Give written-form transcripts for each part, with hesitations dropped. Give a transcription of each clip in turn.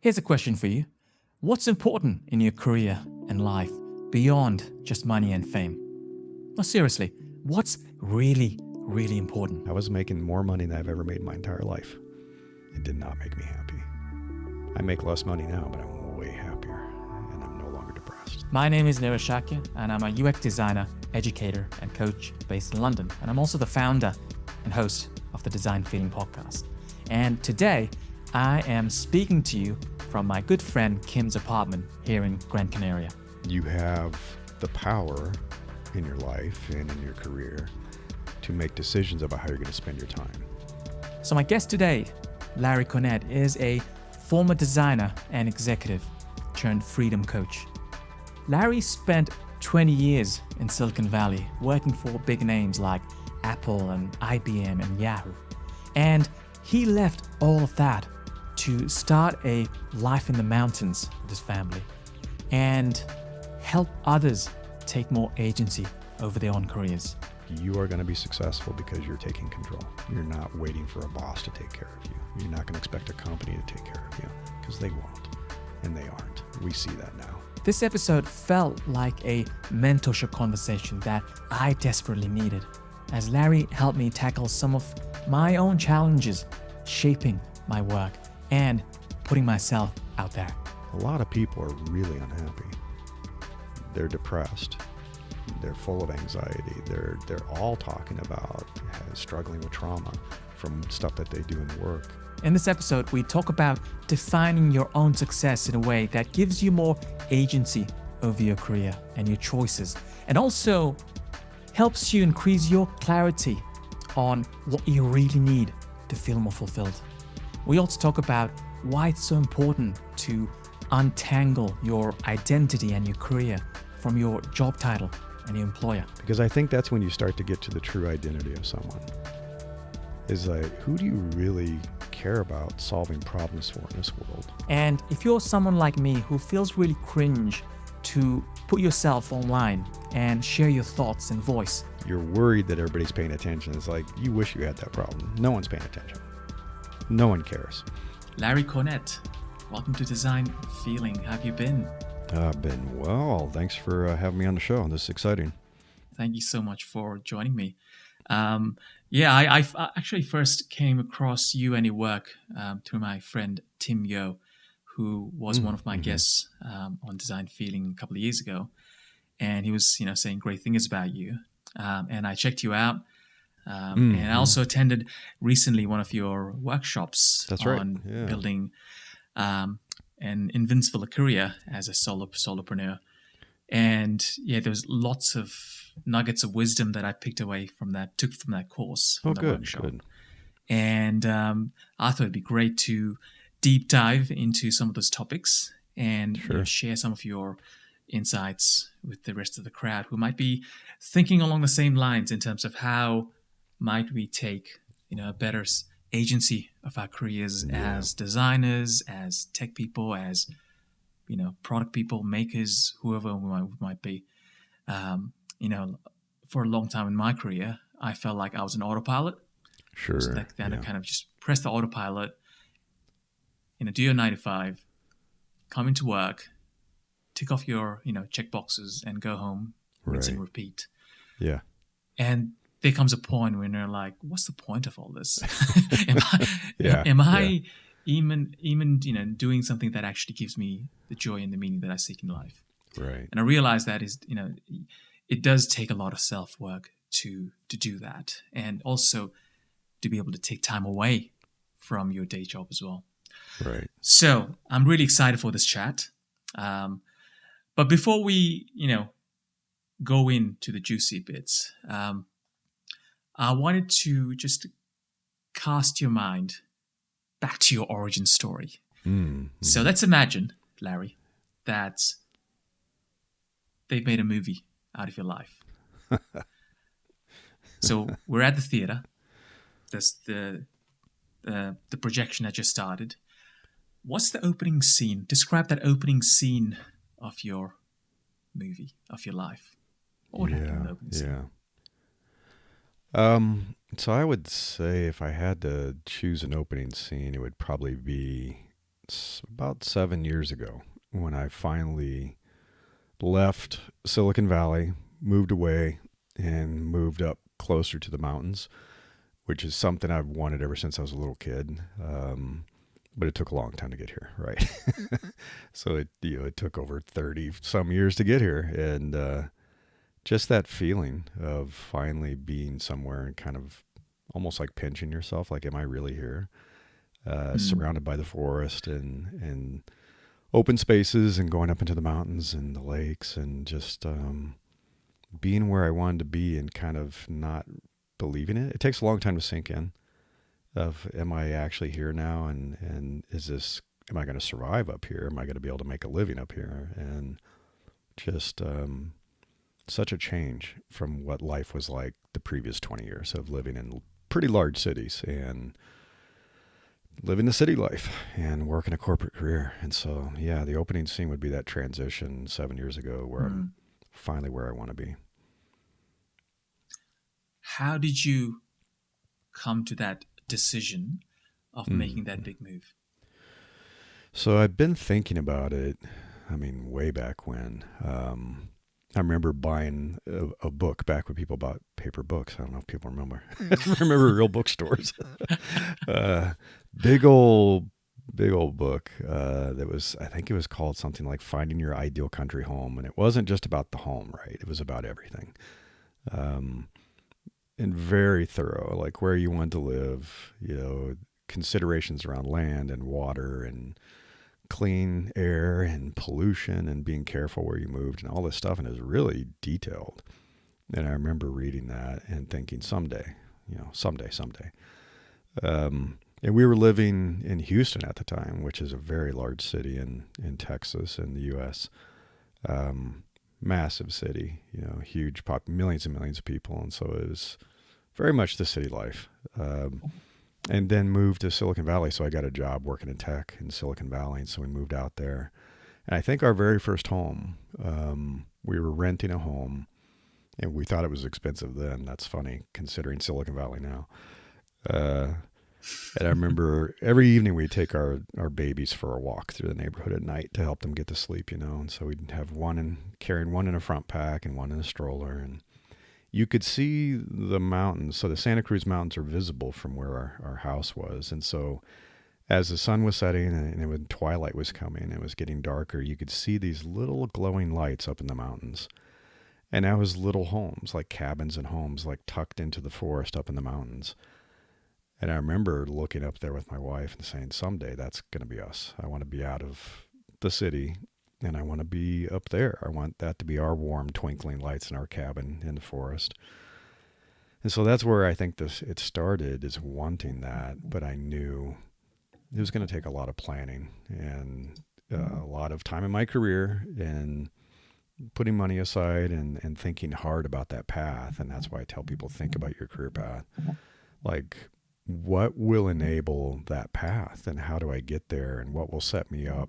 Here's a question for you. What's important in your career and life beyond just money and fame? No, seriously, what's really, really important? I was making more money than I've ever made in my entire life. It did not make me happy. I make less money now, but I'm way happier, and I'm no longer depressed. My name is Nirish Shakya, and I'm a UX designer, educator, and coach based in London. And I'm also the founder and host of the Design Feeling podcast. And today, I am speaking to you from my good friend Kim's apartment here in Gran Canaria. You have the power in your life and in your career to make decisions about how you're going to spend your time. So my guest today, Larry Cornett, is a former designer and executive turned freedom coach. Larry spent 20 years in Silicon Valley working for big names like Apple and IBM and Yahoo. And he left all of that to start a life in the mountains with his family and help others take more agency over their own careers. You are going to be successful because you're taking control. You're not waiting for a boss to take care of you. You're not going to expect a company to take care of you because they won't, and they aren't. We see that now. This episode felt like a mentorship conversation that I desperately needed, as Larry helped me tackle some of my own challenges shaping my work and putting myself out there. A lot of people are really unhappy. They're depressed. They're full of anxiety. They're all talking about struggling with trauma from stuff that they do in work. In this episode, we talk about defining your own success in a way that gives you more agency over your career and your choices, and also helps you increase your clarity on what you really need to feel more fulfilled. We also talk about why it's so important to untangle your identity and your career from your job title and your employer. Because I think that's when you start to get to the true identity of someone. Is like, who do you really care about solving problems for in this world? And if you're someone like me who feels really cringe to put yourself online and share your thoughts and voice, you're worried that everybody's paying attention. It's like, you wish you had that problem. No one's paying attention. No one cares. Larry Cornett, welcome to Design Feeling. How have you been? I've been well. Thanks for having me on the show. This is exciting. Thank you so much for joining me. I actually first came across you and your work through my friend Tim Yo, who was one of my guests on Design Feeling a couple of years ago. And he was, saying great things about you. And I checked you out. And I also attended recently one of your workshops on building an invincible career as a solopreneur. And there was lots of nuggets of wisdom that I took from that course, from that workshop. Good. And I thought it'd be great to deep dive into some of those topics and share some of your insights with the rest of the crowd who might be thinking along the same lines in terms of how might we take a better agency of our careers as designers, as tech people, as product people, makers, whoever we might be. For a long time in my career, I felt like I was an autopilot. Sure. So I kind of just press the autopilot, do your 9 to 5, come into work, tick off your, check boxes and go home, rinse and repeat. Yeah. And there comes a point when you're like, what's the point of all this? Am I even doing something that actually gives me the joy and the meaning that I seek in life? Right. And I realize that is, it does take a lot of self-work to do that, and also to be able to take time away from your day job as well. Right. So I'm really excited for this chat. But before we, go into the juicy bits, I wanted to just cast your mind back to your origin story. So let's imagine, Larry, that they've made a movie out of your life. So we're at the theater. There's the projection that just started. What's the opening scene? Describe that opening scene of your movie, of your life. What would happen in the opening scene? So I would say if I had to choose an opening scene, it would probably be about 7 years ago when I finally left Silicon Valley, moved away, and moved up closer to the mountains, which is something I've wanted ever since I was a little kid. But it took a long time to get here, right? So it took over 30 some years to get here. And just that feeling of finally being somewhere and kind of almost like pinching yourself, like, am I really here? Surrounded by the forest and open spaces and going up into the mountains and the lakes and just being where I wanted to be and kind of not believing it. It takes a long time to sink in of, am I actually here now? And am I going to survive up here? Am I going to be able to make a living up here? And just such a change from what life was like the previous 20 years of living in pretty large cities and living the city life and working a corporate career. And so, yeah, the opening scene would be that transition 7 years ago where I'm finally where I want to be. How did you come to that decision of making that big move? So I've been thinking about it, way back when. I remember buying a book back when people bought paper books. I don't know if people remember. Remember real bookstores. Big old book that was, I think it was called something like Finding Your Ideal Country Home. And it wasn't just about the home, right? It was about everything. And very thorough, like where you want to live, considerations around land and water and clean air and pollution and being careful where you moved and all this stuff. And it was really detailed. And I remember reading that and thinking someday. And we were living in Houston at the time, which is a very large city in Texas in the U.S. Massive city, huge millions and millions of people. And so it was very much the city life. And then moved to Silicon Valley. So I got a job working in tech in Silicon Valley. And so we moved out there. And I think our very first home, we were renting a home and we thought it was expensive then. That's funny considering Silicon Valley now. And I remember every evening we'd take our babies for a walk through the neighborhood at night to help them get to sleep, And so we'd have carrying one in a front pack and one in a stroller. And you could see the mountains. So the Santa Cruz Mountains are visible from where our house was. And so as the sun was setting and when twilight was coming, it was getting darker, you could see these little glowing lights up in the mountains. And that was little homes, like cabins and homes, like tucked into the forest up in the mountains. And I remember looking up there with my wife and saying, someday that's going to be us. I want to be out of the city and I want to be up there. I want that to be our warm twinkling lights in our cabin in the forest. And so that's where I think it started, is wanting that. But I knew it was going to take a lot of planning and a lot of time in my career and putting money aside and thinking hard about that path. And that's why I tell people, think about your career path. Like, what will enable that path and how do I get there and what will set me up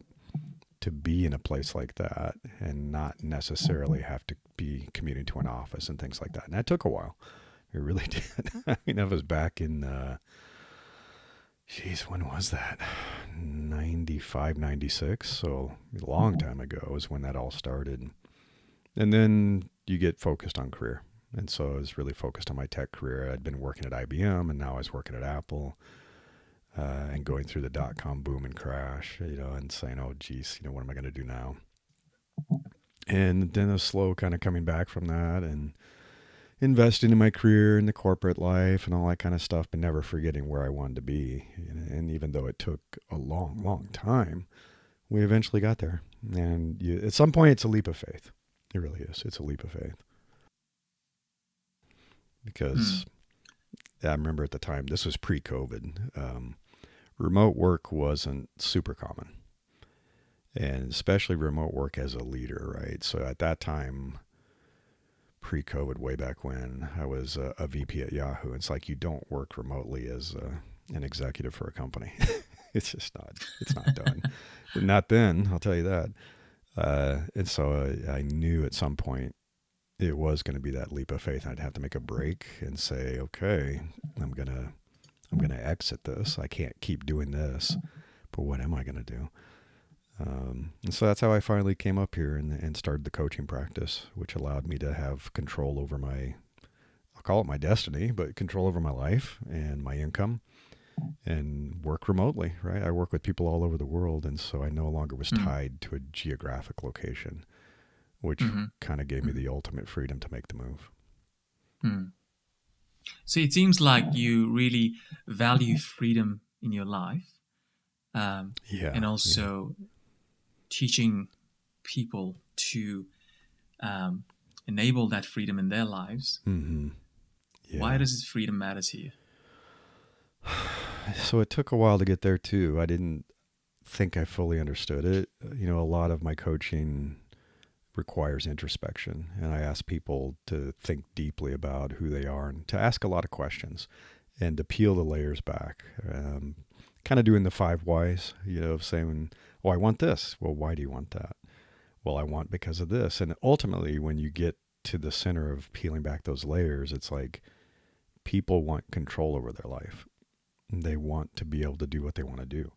to be in a place like that and not necessarily have to be commuting to an office and things like that. And that took a while. It really did. That was back in, when was that? 95, 96. So a long time ago is when that all started. And then you get focused on career. And so I was really focused on my tech career. I'd been working at IBM and now I was working at Apple and going through the dot-com boom and crash, and saying, oh, geez, what am I going to do now? And then a slow kind of coming back from that and investing in my career and the corporate life and all that kind of stuff, but never forgetting where I wanted to be. And even though it took a long, long time, we eventually got there. And at some point, it's a leap of faith. It really is. It's a leap of faith. Because I remember at the time, this was pre-COVID, remote work wasn't super common. And especially remote work as a leader, right? So at that time, pre-COVID, way back when, I was a VP at Yahoo. It's like you don't work remotely as an executive for a company. It's just not done. Not then, I'll tell you that. And so I knew at some point it was going to be that leap of faith. I'd have to make a break and say, okay, I'm going to exit this. I can't keep doing this. but what am I going to do? And so that's how I finally came up here and started the coaching practice, which allowed me to have control over I'll call it my destiny, but control over my life and my income, and work remotely, right? I work with people all over the world, and so I no longer was tied to a geographic location, which kind of gave me the ultimate freedom to make the move. So it seems like you really value freedom in your life, and also teaching people to enable that freedom in their lives. Why does freedom matter to you? So it took a while to get there too. I didn't think I fully understood it. A lot of my coaching requires introspection, and I ask people to think deeply about who they are and to ask a lot of questions and to peel the layers back. Kind of doing the 5 whys, of saying, well, I want this. Well, why do you want that? Well, I want because of this. And ultimately, when you get to the center of peeling back those layers, it's like people want control over their life. They want to be able to do what they want to do.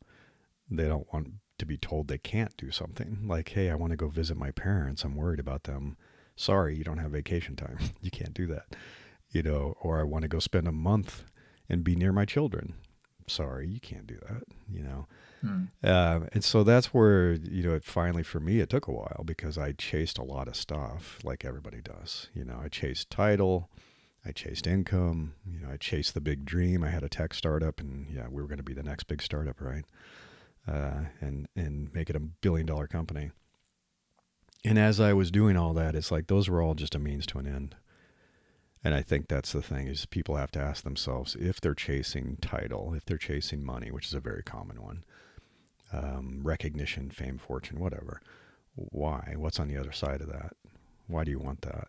They don't want to be told they can't do something. Like, hey, I want to go visit my parents. I'm worried about them. Sorry, you don't have vacation time. You can't do that. Or I want to go spend a month and be near my children. Sorry, you can't do that, And so that's where, it finally, for me, it took a while because I chased a lot of stuff like everybody does. I chased title, I chased income, I chased the big dream. I had a tech startup, and we were going to be the next big startup, right? And make it $1 billion company. And as I was doing all that, it's like those were all just a means to an end. And I think that's the thing, is people have to ask themselves, if they're chasing title, if they're chasing money, which is a very common one, recognition, fame, fortune, whatever, why? What's on the other side of that? Why do you want that?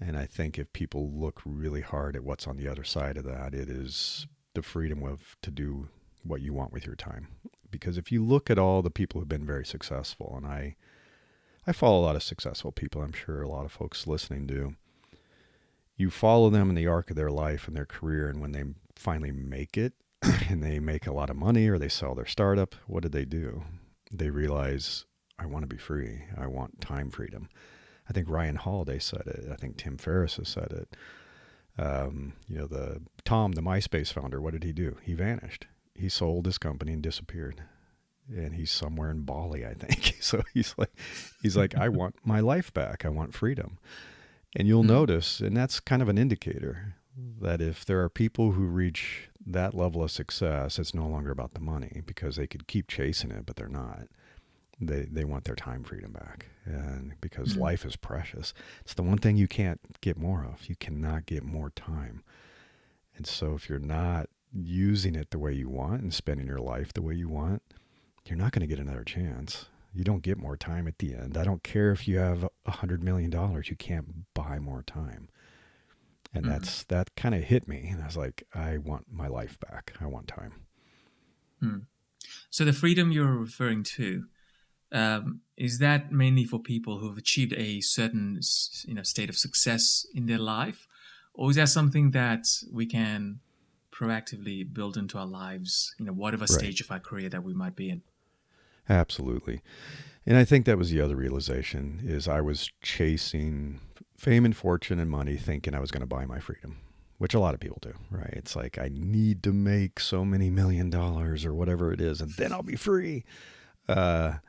And I think if people look really hard at what's on the other side of that, it is the freedom to do what you want with your time. Because if you look at all the people who've been very successful, and I follow a lot of successful people, I'm sure a lot of folks listening do, you follow them in the arc of their life and their career, and when they finally make it and they make a lot of money or they sell their startup, what do? They realize, I want to be free. I want time freedom. I think Ryan Holiday said it. I think Tim Ferriss has said it. The MySpace founder, what did he do? He vanished. He sold his company and disappeared. And he's somewhere in Bali, I think. So he's like, I want my life back. I want freedom. And you'll notice, and that's kind of an indicator, that if there are people who reach that level of success, it's no longer about the money, because they could keep chasing it, but they're not. They want their time freedom back, and because life is precious. It's the one thing you can't get more of. You cannot get more time. And so if you're not using it the way you want and spending your life the way you want, you're not going to get another chance. You don't get more time at the end. I don't care if you have $100 million, you can't buy more time. And that kind of hit me. And I was like, I want my life back. I want time. So the freedom you're referring to, is that mainly for people who've achieved a certain, state of success in their life? Or is that something that we can proactively build into our lives, whatever stage of our career that we might be in? Absolutely. And I think that was the other realization, is I was chasing fame and fortune and money thinking I was going to buy my freedom, which a lot of people do, right? It's like, I need to make so many $1 million or whatever it is, and then I'll be free. And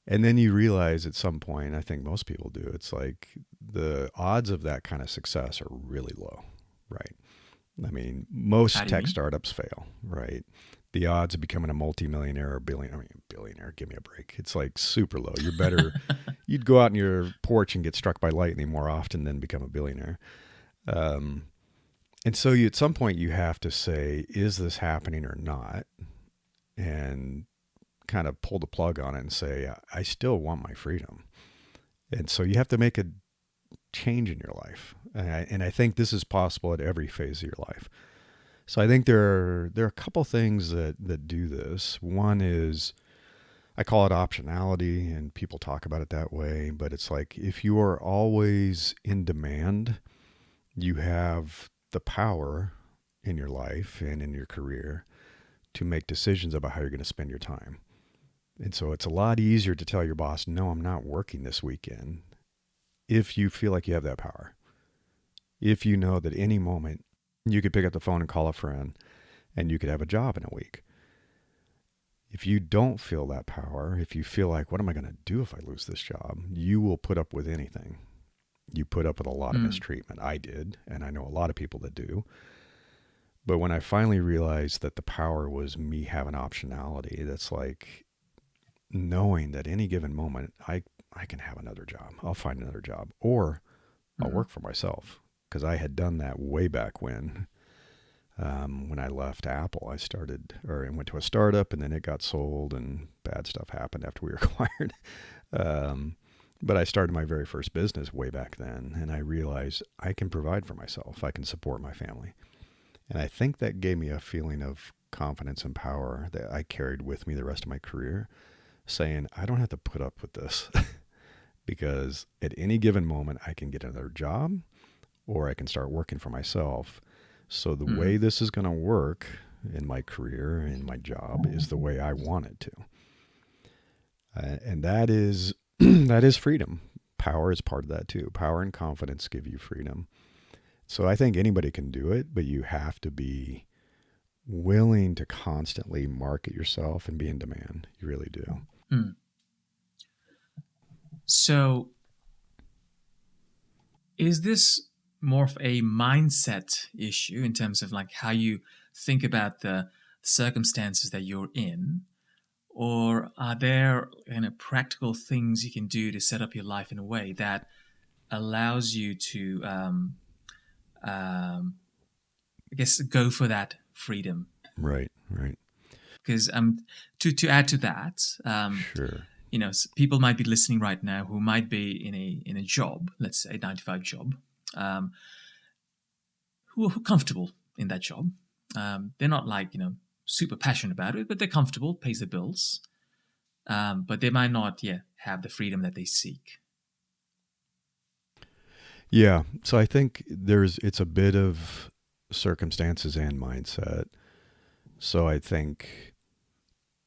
then you realize at some point, I think most people do, it's like the odds of that kind of success are really low, right? I mean, most tech startups fail, right? The odds of becoming a multimillionaire or billionaire, give me a break. It's like super low. You're better, you'd go out on your porch and get struck by lightning more often than become a billionaire. And so at some point you have to say, is this happening or not? And kind of pull the plug on it and say, I still want my freedom. And so you have to make a change in your life. And I think this is possible at every phase of your life. So I think there are a couple things that do this. One is, I call it optionality, and people talk about it that way, but it's like, if you are always in demand, you have the power in your life and in your career to make decisions about how you're going to spend your time. And so it's a lot easier to tell your boss, no, I'm not working this weekend, if you feel like you have that power. If you know that any moment you could pick up the phone and call a friend and you could have a job in a week. If you don't feel that power, if you feel like, what am I going to do if I lose this job? You will put up with anything. You put up with a lot of mistreatment. I did, and I know a lot of people that do. But when I finally realized that the power was me having optionality, that's like knowing that any given moment, I can have another job. I'll find another job. Or I'll work for myself. Because I had done that way back when I left Apple. I went to a startup, and then it got sold, and bad stuff happened after we were acquired. But I started my very first business way back then, and I realized I can provide for myself. I can support my family. And I think that gave me a feeling of confidence and power that I carried with me the rest of my career, saying, I don't have to put up with this because at any given moment I can get another job or I can start working for myself. So the way this is going to work in my career and my job is the way I want it to. And that is that is freedom. Power is part of that too. Power and confidence give you freedom. So I think anybody can do it, but you have to be willing to constantly market yourself and be in demand. You really do. So is this more of a mindset issue in terms of like how you think about the circumstances that you're in? Or are there practical things you can do to set up your life in a way that allows you to, I guess, go for that freedom? Right. Because to add to that, Sure. People might be listening right now who might be in a job, let's say a 9-to-5 job, who are comfortable in that job. They're not like super passionate about it, but they're comfortable, pays the bills. But they might not have the freedom that they seek. Yeah. So I think it's a bit of circumstances and mindset. So I think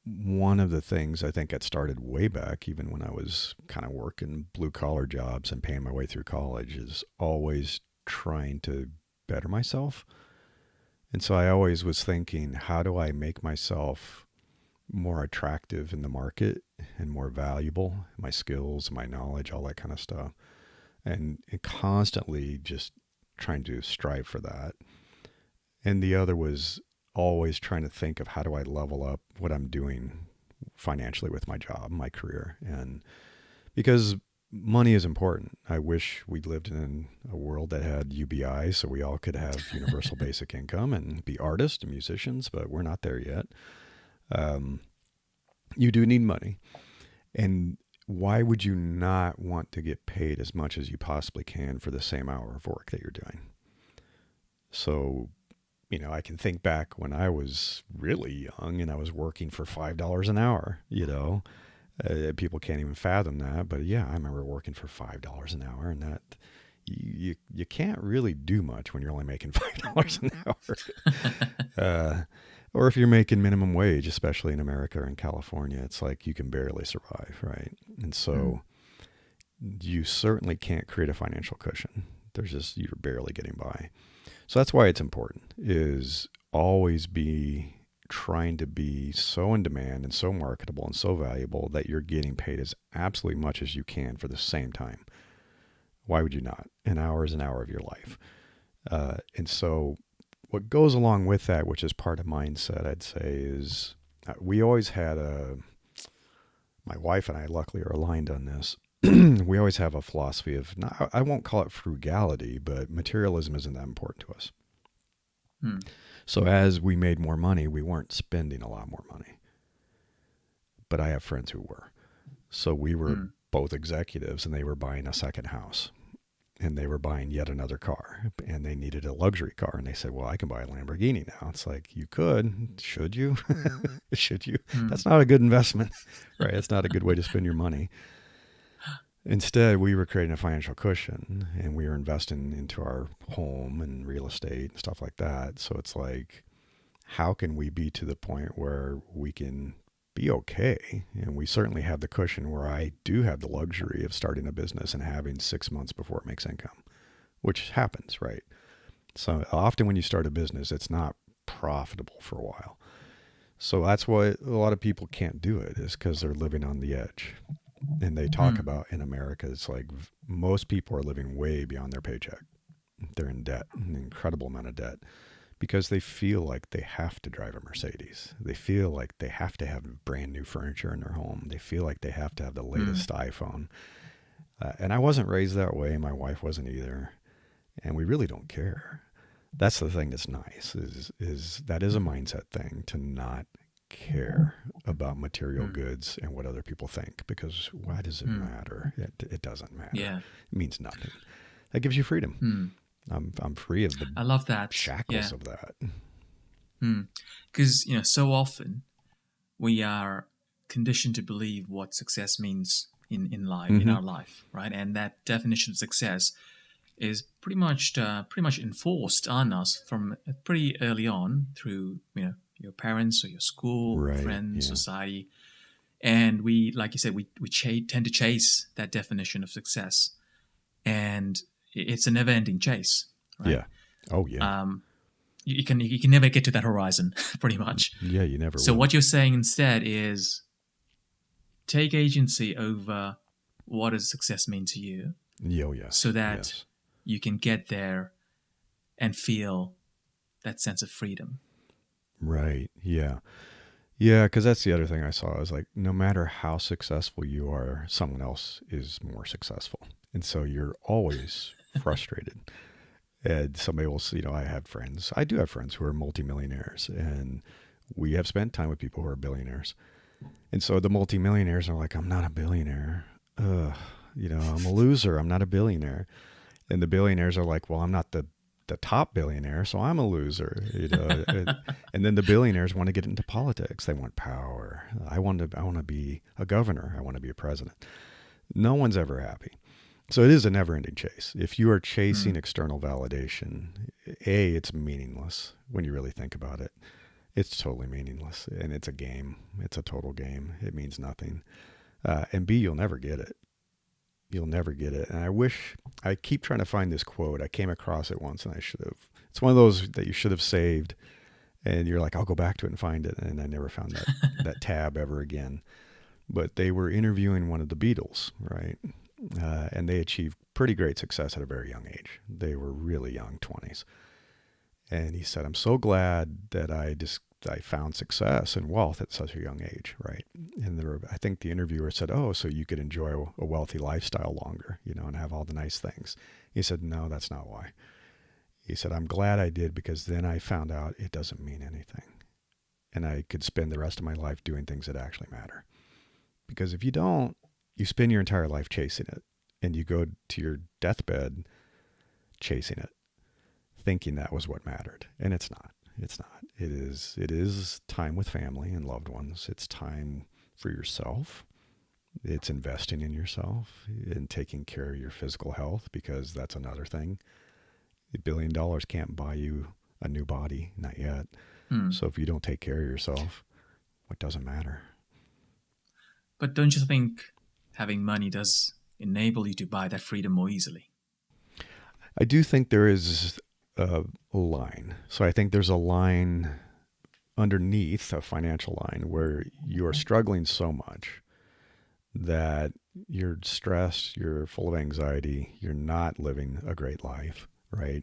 one of the things I think that started way back, even when I was kind of working blue collar jobs and paying my way through college, is always trying to better myself. And so I always was thinking, how do I make myself more attractive in the market and more valuable? My skills, my knowledge, all that kind of stuff. And constantly just trying to strive for that. And the other was always trying to think of how do I level up what I'm doing financially with my job, my career. And because money is important. I wish we lived in a world that had UBI so we all could have universal basic income and be artists and musicians, but we're not there yet. You do need money. And why would you not want to get paid as much as you possibly can for the same hour of work that you're doing? So, I can think back when I was really young and I was working for $5 an hour, people can't even fathom that. But yeah, I remember working for $5 an hour, and that you can't really do much when you're only making $5 an hour. Or if you're making minimum wage, especially in America or in California, it's like you can barely survive, right? And so you certainly can't create a financial cushion. You're barely getting by. So that's why it's important, is always be trying to be so in demand and so marketable and so valuable that you're getting paid as absolutely much as you can for the same time. Why would you not? An hour is an hour of your life. And so what goes along with that, which is part of mindset, I'd say, is we always had my wife and I luckily are aligned on this. We always have a philosophy of, I won't call it frugality, but materialism isn't that important to us. So as we made more money, we weren't spending a lot more money. But I have friends who were. So we were both executives, and they were buying a second house. And they were buying yet another car, and they needed a luxury car. And they said, well, I can buy a Lamborghini now. It's like, you could. Should you? Should you? That's not a good investment, right? It's not a good way to spend your money. Instead, we were creating a financial cushion, and we were investing into our home and real estate and stuff like that. So it's like, how can we be to the point where we can be okay? And we certainly have the cushion where I do have the luxury of starting a business and having 6 months before it makes income, which happens, right? So often when you start a business, it's not profitable for a while. So that's why a lot of people can't do it, is because they're living on the edge. And they talk about in America, it's like most people are living way beyond their paycheck. They're in debt, an incredible amount of debt, because they feel like they have to drive a Mercedes. They feel like they have to have brand new furniture in their home. They feel like they have to have the latest iPhone. And I wasn't raised that way. My wife wasn't either. And we really don't care. That's the thing that's nice, is that is a mindset thing, to not care about material goods and what other people think, because why does it matter? It doesn't matter. Yeah. It means nothing. That gives you freedom. I'm free of the I love that. shackles of that. Because, so often we are conditioned to believe what success means in life, in our life, right? And that definition of success is pretty much enforced on us from pretty early on through, your parents or your school, Right, friends, yeah. society. And we, like you said, we tend to chase that definition of success. And it's a never-ending chase, right? Yeah. Oh, yeah. You can never get to that horizon, pretty much. Yeah, you never So will. what you're saying instead is take agency over what does success mean to you, Oh, yes. so that yes. you can get there and feel that sense of freedom. Right. Yeah. Yeah, because that's the other thing I saw, is like, no matter how successful you are, someone else is more successful. And so you're always frustrated. And somebody will say, I do have friends who are multimillionaires, and we have spent time with people who are billionaires. And so the multimillionaires are like, I'm not a billionaire. I'm a loser. I'm not a billionaire. And the billionaires are like, well, I'm not the top billionaire, so I'm a loser. And then the billionaires want to get into politics. They want power. I want to be a governor. I want to be a president. No one's ever happy. So it is a never-ending chase. If you are chasing external validation, it's meaningless when you really think about it. It's totally meaningless, and it's a game. It's a total game. It means nothing. And B, you'll never get it. You'll never get it. And I keep trying to find this quote. I came across it once, and I should have. It's one of those that you should have saved, and you're like, I'll go back to it and find it. And I never found that tab ever again. But they were interviewing one of the Beatles, right? And they achieved pretty great success at a very young age. They were really young, 20s. And he said, I'm so glad that I found success and wealth at such a young age, right? And I think the interviewer said, oh, so you could enjoy a wealthy lifestyle longer, and have all the nice things. He said, no, that's not why. He said, I'm glad I did, because then I found out it doesn't mean anything. And I could spend the rest of my life doing things that actually matter. Because if you don't, you spend your entire life chasing it, and you go to your deathbed chasing it, thinking that was what mattered. And it's not. It's not. It is time with family and loved ones. It's time for yourself. It's investing in yourself and taking care of your physical health, because that's another thing. $1 billion can't buy you a new body, not yet. So if you don't take care of yourself, what doesn't matter? But don't you think having money does enable you to buy that freedom more easily? I do think there is a line. So I think there's a line underneath, a financial line, where you are struggling so much that you're stressed, you're full of anxiety, you're not living a great life, right?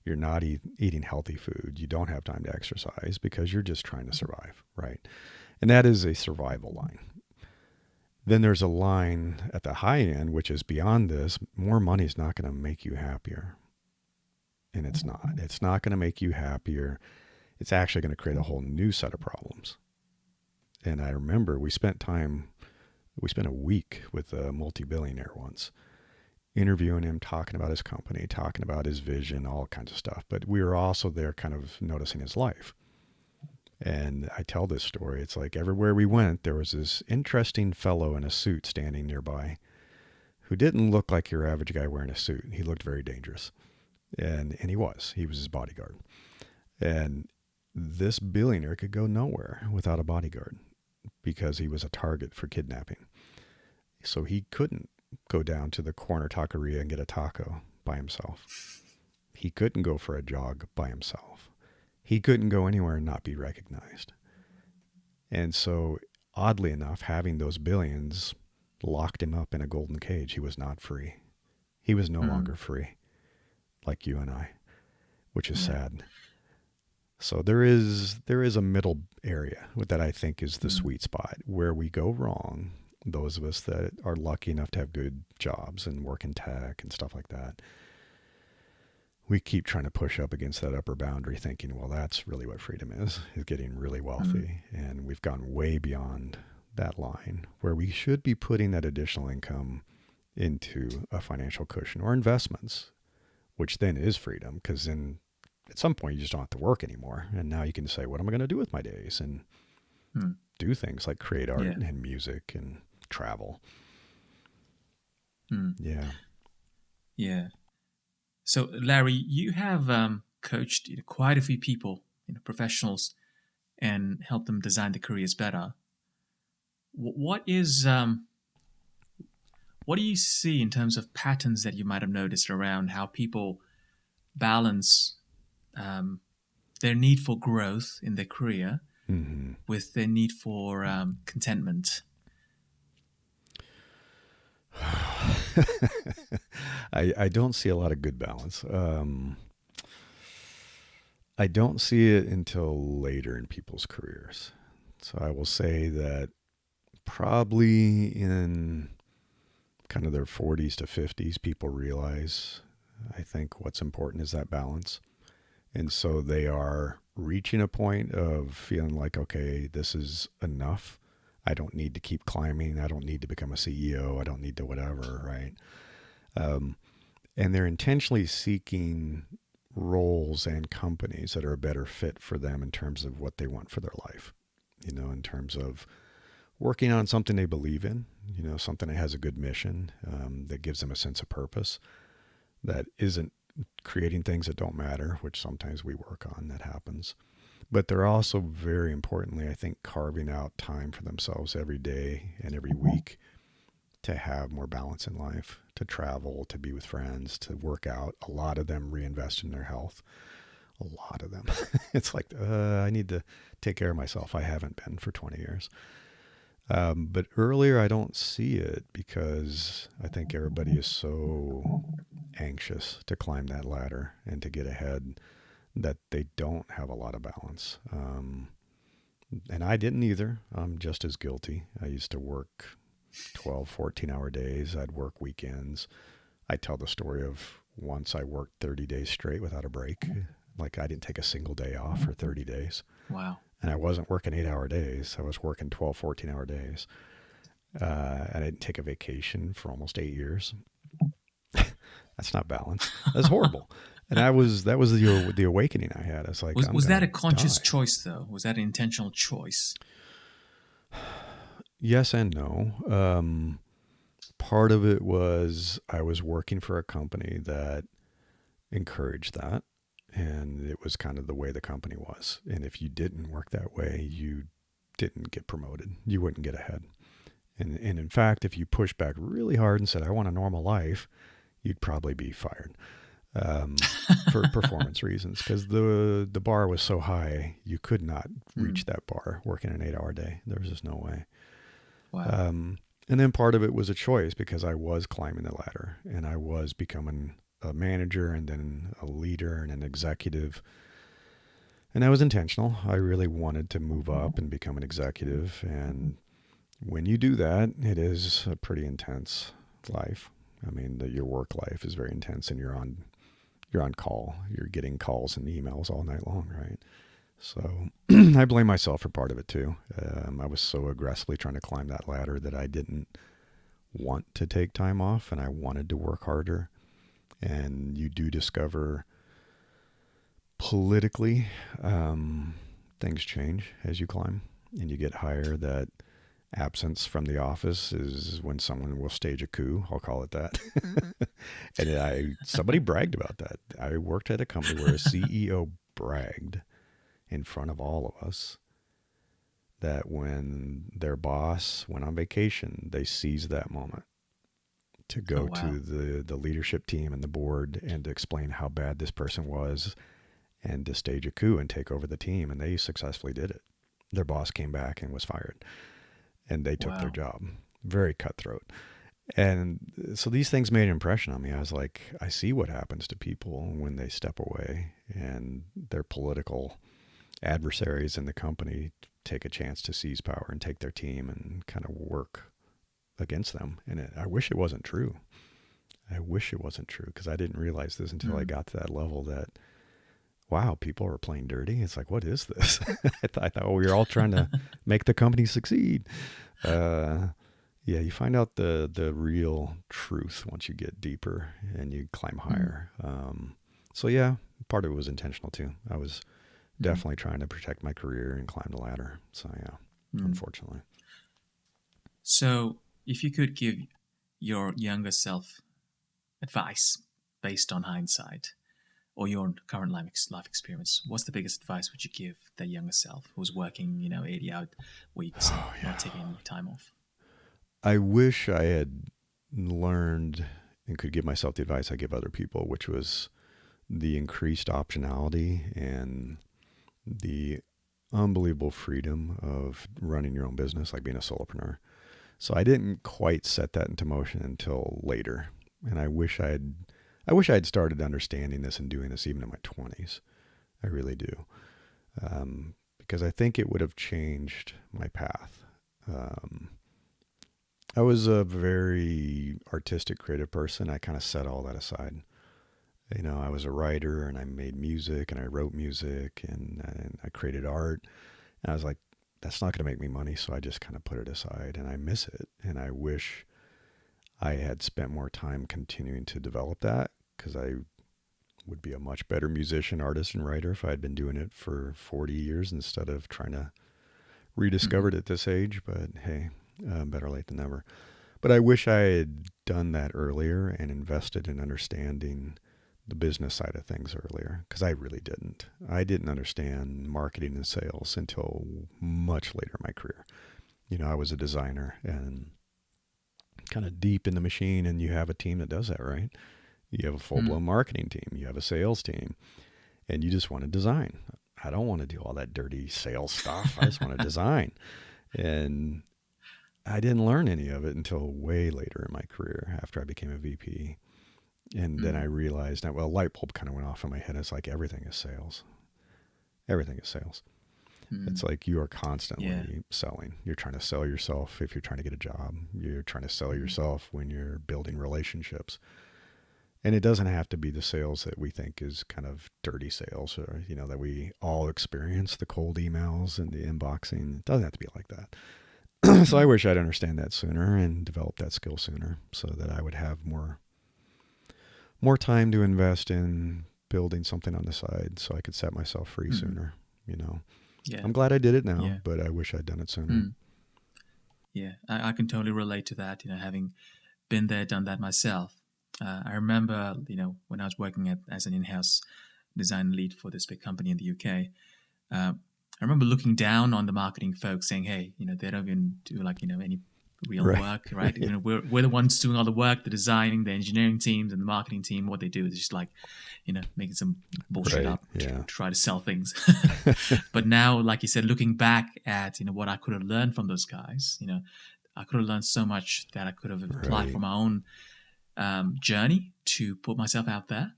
You're not eating healthy food. You don't have time to exercise because you're just trying to survive, right? And that is a survival line. Then there's a line at the high end, which is beyond this. More money is not going to make you happier. And it's not. It's not going to make you happier. It's actually going to create a whole new set of problems. And I remember we spent a week with a multi-billionaire once, interviewing him, talking about his company, talking about his vision, all kinds of stuff. But we were also there kind of noticing his life. And I tell this story. It's like everywhere we went, there was this interesting fellow in a suit standing nearby who didn't look like your average guy wearing a suit. He looked very dangerous. And he was his bodyguard. And this billionaire could go nowhere without a bodyguard because he was a target for kidnapping. So he couldn't go down to the corner taqueria and get a taco by himself. He couldn't go for a jog by himself. He couldn't go anywhere and not be recognized. And so, oddly enough, having those billions locked him up in a golden cage. He was not free. He was no longer free, like you and I, which is sad. So there is a middle area that I think is the sweet spot where we go wrong. Those of us that are lucky enough to have good jobs and work in tech and stuff like that, we keep trying to push up against that upper boundary thinking, well, that's really what freedom is getting really wealthy. And we've gone way beyond that line where we should be putting that additional income into a financial cushion or investments, which then is freedom, because then at some point you just don't have to work anymore. And now you can say, what am I going to do with my days? And do things like create art and music and travel. Yeah. Yeah. So, Larry, you have coached quite a few people, professionals, and helped them design their careers better. What do you see in terms of patterns that you might have noticed around how people balance their need for growth in their career with their need for contentment? I don't see a lot of good balance. I don't see it until later in people's careers. So I will say that probably in kind of their 40s to 50s, people realize, I think, what's important is that balance. And so they are reaching a point of feeling like, okay, this is enough. I don't need to keep climbing. I don't need to become a CEO. I don't need to whatever, right? And they're intentionally seeking roles and companies that are a better fit for them in terms of what they want for their life, in terms of working on something they believe in, something that has a good mission, that gives them a sense of purpose, that isn't creating things that don't matter, which sometimes we work on, that happens. But they're also, very importantly, I think, carving out time for themselves every day and every week to have more balance in life, to travel, to be with friends, to work out. A lot of them reinvest in their health. A lot of them. It's like, I need to take care of myself. I haven't been for 20 years. But earlier, I don't see it because I think everybody is so anxious to climb that ladder and to get ahead that they don't have a lot of balance. And I didn't either. I'm just as guilty. I used to work 12, 14-hour days. I'd work weekends. I tell the story of once I worked 30 days straight without a break. Like I didn't take a single day off for 30 days. Wow. And I wasn't working 8-hour days. I was working 12, 14-hour days. And I didn't take a vacation for almost 8 years. That's not balance. That's horrible. And that was the awakening I had. I was like, was that a conscious choice, though? Was that an intentional choice? Yes and no. Part of it was I was working for a company that encouraged that. And it was kind of the way the company was. And if you didn't work that way, you didn't get promoted. You wouldn't get ahead. And in fact, if you pushed back really hard and said, I want a normal life, you'd probably be fired for performance reasons. Because the bar was so high, you could not reach that bar working an 8-hour day. There was just no way. Wow. And then part of it was a choice because I was climbing the ladder and I was becoming a manager and then a leader and an executive. And that was intentional. I really wanted to move up and become an executive. And when you do that, it is a pretty intense life. I mean, your work life is very intense and you're on call. You're getting calls and emails all night long, right? So I blame myself for part of it too. I was so aggressively trying to climb that ladder that I didn't want to take time off and I wanted to work harder. And you do discover politically, things change as you climb and you get higher. That absence from the office is when someone will stage a coup. I'll call it that. And somebody bragged about that. I worked at a company where a CEO bragged in front of all of us that when their boss went on vacation, they seized that moment to Oh go wow. to the leadership team and the board and to explain how bad this person was and to stage a coup and take over the team. And they successfully did it. Their boss came back and was fired, and they took their Wow. job. Very cutthroat. And so these things made an impression on me. I was like, I see what happens to people when they step away and their political adversaries in the company take a chance to seize power and take their team and kind of work against them. And I wish it wasn't true. I wish it wasn't true, because I didn't realize this until I Mm. got to that level that, wow, people are playing dirty. It's like, what is this? I thought we were all trying to make the company succeed. Uh, yeah, you find out the real truth once you get deeper and you climb Mm. higher. So yeah, part of it was intentional too. I was Mm. definitely trying to protect my career and climb the ladder. So yeah, Mm. unfortunately. So, if you could give your younger self advice based on hindsight or your current life experience, what's the biggest advice would you give that younger self who's working, 80-hour weeks and Oh not yeah. taking any time off? I wish I had learned and could give myself the advice I give other people, which was the increased optionality and the unbelievable freedom of running your own business, like being a solopreneur. So I didn't quite set that into motion until later. And I wish I had started understanding this and doing this even in my 20s. I really do. Because I think it would have changed my path. Um, I was a very artistic, creative person. I kind of set all that aside. I was a writer and I made music and I wrote music and I created art. And I was like, that's not going to make me money. So I just kind of put it aside and I miss it. And I wish I had spent more time continuing to develop that, because I would be a much better musician, artist, and writer if I had been doing it for 40 years instead of trying to rediscover Mm-hmm. it at this age. But hey, better late than never. But I wish I had done that earlier and invested in understanding the business side of things earlier, because I really didn't. I didn't understand marketing and sales until much later in my career. I was a designer and kind of deep in the machine, and you have a team that does that, right? You have a full Mm. blown marketing team, you have a sales team, and you just want to design. I don't want to do all that dirty sales stuff. I just want to design. And I didn't learn any of it until way later in my career after I became a VP. And then I Mm. realized that, well, a light bulb kind of went off in my head. It's like everything is sales. Everything is sales. It's Mm. like you are Yeah. constantly selling. You're trying to sell yourself if you're trying to get a job. You're trying to sell Mm. yourself when you're building relationships. And it doesn't have to be the sales that we think is kind of dirty sales, or, that we all experience, the cold emails and the inboxing. It doesn't have to be like that. So I Mm. wish I'd understand that sooner and develop that skill sooner, so that I would have more time to invest in building something on the side so I could set myself free Mm. sooner. You know, Yeah. I'm glad I did it now, Yeah. but I wish I'd done it sooner. Mm. Yeah. I can totally relate to that, having been there, done that myself. I remember, when I was working as an in-house design lead for this big company in the UK. I remember looking down on the marketing folks, saying, "Hey, they don't even do like any real Right. work, right? We're the ones doing all the work, the designing, the engineering teams, and the marketing team. What they do is just like, making some bullshit Right. up to Yeah. try to sell things." But now, like you said, looking back at what I could have learned from those guys, I could have learned so much that I could have applied for Right. my own journey to put myself out there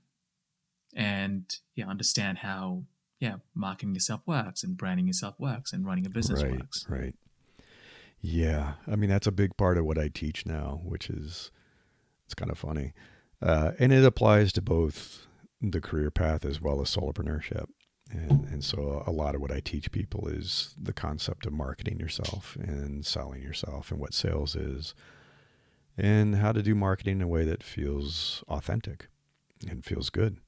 and understand how marketing yourself works and branding yourself works and running a business Right. works. Right. Yeah. I mean, that's a big part of what I teach now, which is, it's kind of funny. And it applies to both the career path as well as solopreneurship. And so a lot of what I teach people is the concept of marketing yourself and selling yourself and what sales is, and how to do marketing in a way that feels authentic and feels good.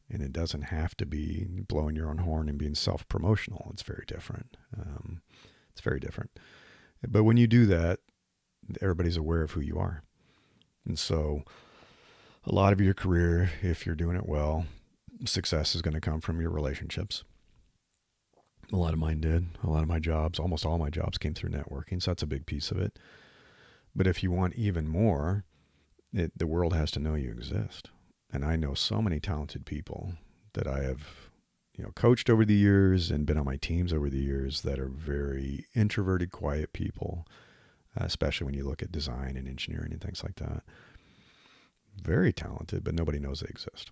And it doesn't have to be blowing your own horn and being self-promotional. It's very different. It's very different. But when you do that, everybody's aware of who you are. And so a lot of your career, if you're doing it well, success is going to come from your relationships. A lot of mine did. A lot of my jobs, almost all my jobs came through networking. So that's a big piece of it. But if you want even more, the world has to know you exist. And I know so many talented people that I have, coached over the years and been on my teams over the years that are very introverted, quiet people, especially when you look at design and engineering and things like that. Very talented, but nobody knows they exist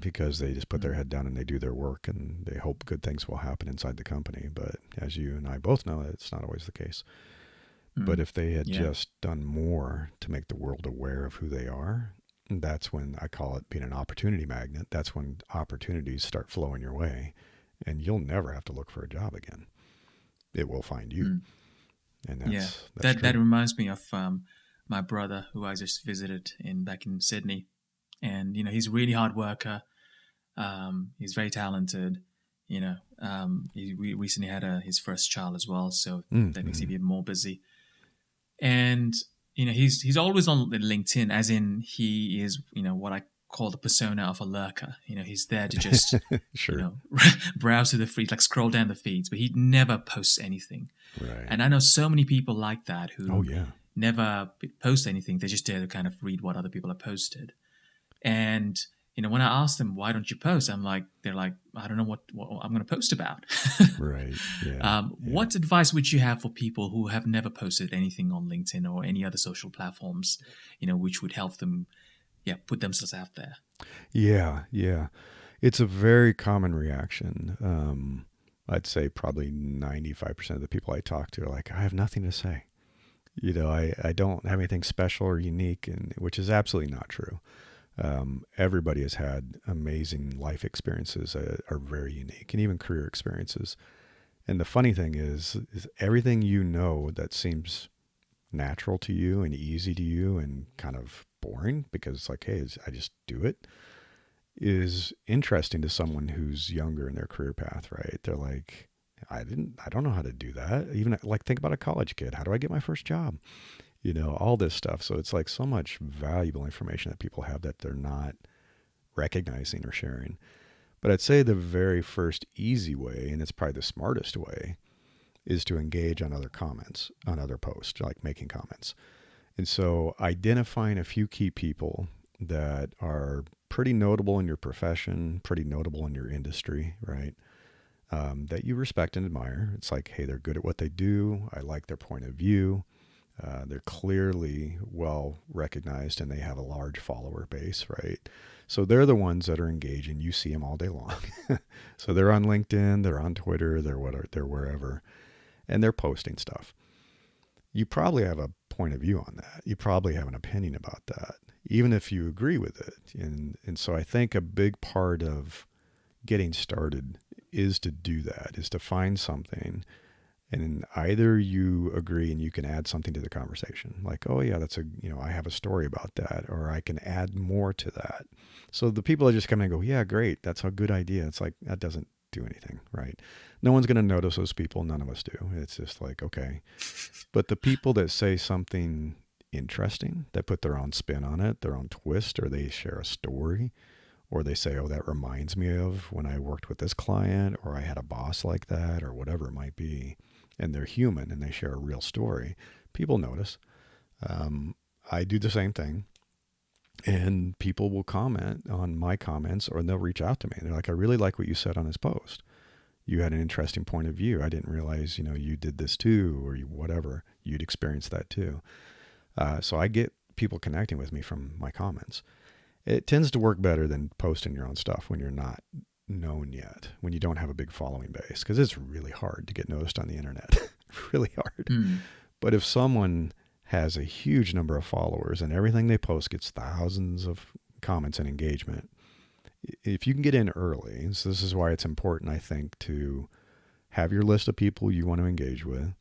because they just put their head down and they do their work and they hope good things will happen inside the company. But as you and I both know, it's not always the case. But if they had just done more to make the world aware of who they are, that's when I call it being an opportunity magnet. That's when opportunities start flowing your way and you'll never have to look for a job again. It will find you. And that's that reminds me of my brother who I just visited back in Sydney. And, he's a really hard worker. He's very talented. He recently had his first child as well. So that makes him even more busy. And, he's always on LinkedIn, as in he is, what I call the persona of a lurker. He's there to just, browse through the feeds, like scroll down the feeds, but he never posts anything. Right. And I know so many people like that who never post anything. They're just there to kind of read what other people have posted. And, when I ask them, why don't you post? They're like, I don't know what I'm going to post about. Right. What advice would you have for people who have never posted anything on LinkedIn or any other social platforms, which would help them, put themselves out there? Yeah. It's a very common reaction. I'd say probably 95% of the people I talk to are like, I have nothing to say. I don't have anything special or unique, which is absolutely not true. Everybody has had amazing life experiences that are very unique, and even career experiences. And the funny thing is everything that seems natural to you and easy to you and kind of boring because it's like, hey, I just do it, is interesting to someone who's younger in their career path, right? They're like, I don't know how to do that. Even like think about a college kid. How do I get my first job? All this stuff. So it's like so much valuable information that people have that they're not recognizing or sharing. But I'd say the very first easy way, and it's probably the smartest way, is to engage on other comments, on other posts, like making comments. And so identifying a few key people that are pretty notable in your profession, pretty notable in your industry, right? That you respect and admire. It's like, hey, they're good at what they do. I like their point of view. They're clearly well recognized and they have a large follower base, right? So they're the ones that are engaging. You see them all day long. So they're on LinkedIn, they're on Twitter, they're wherever, and they're posting stuff. You probably have a point of view on that. You probably have an opinion about that, even if you agree with it. And so I think a big part of getting started is to do that, is to find something. And either you agree and you can add something to the conversation, like, oh yeah, I have a story about that, or I can add more to that. So the people that just come in and go, yeah, great, that's a good idea. It's like, that doesn't do anything, right? No one's going to notice those people. None of us do. It's just like, okay. But the people that say something interesting, that put their own spin on it, their own twist, or they share a story, or they say, oh, that reminds me of when I worked with this client, or I had a boss like that, or whatever it might be. And they're human and they share a real story. People notice. I do the same thing. And people will comment on my comments or they'll reach out to me. They're like, I really like what you said on this post. You had an interesting point of view. I didn't realize, you did this too, or whatever. You'd experienced that too. So I get people connecting with me from my comments. It tends to work better than posting your own stuff when you're not known yet, when you don't have a big following base, because it's really hard to get noticed on the internet. Really hard. But if someone has a huge number of followers and everything they post gets thousands of comments and engagement, if you can get in early, so this is why it's important, I think, to have your list of people you want to engage with.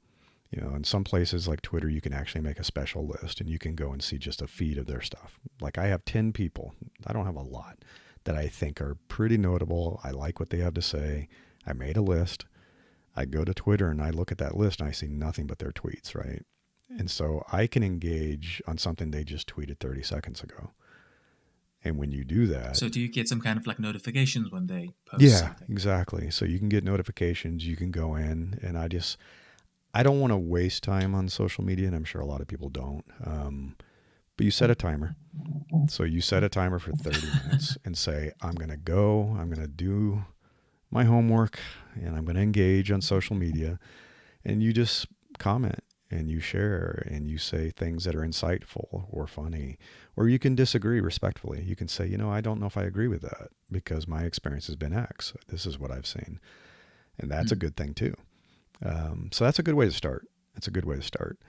In some places like Twitter, you can actually make a special list and you can go and see just a feed of their stuff. Like I have 10 people. I don't have a lot that I think are pretty notable. I like what they have to say. I made a list. I go to Twitter and I look at that list and I see nothing but their tweets, right? And so I can engage on something they just tweeted 30 seconds ago. And when you do that, So do you get some kind of like notifications when they post yeah, something? exactly. So you can get notifications, you can go in, and I don't want to waste time on social media, and I'm sure a lot of people don't. But you set a timer. So you set a timer for 30 minutes and say, I'm going to do my homework, and I'm going to engage on social media. And you just comment and you share and you say things that are insightful or funny, or you can disagree respectfully. You can say, I don't know if I agree with that because my experience has been X. This is what I've seen. And that's a good thing too. So that's a good way to start. It's a good way to start.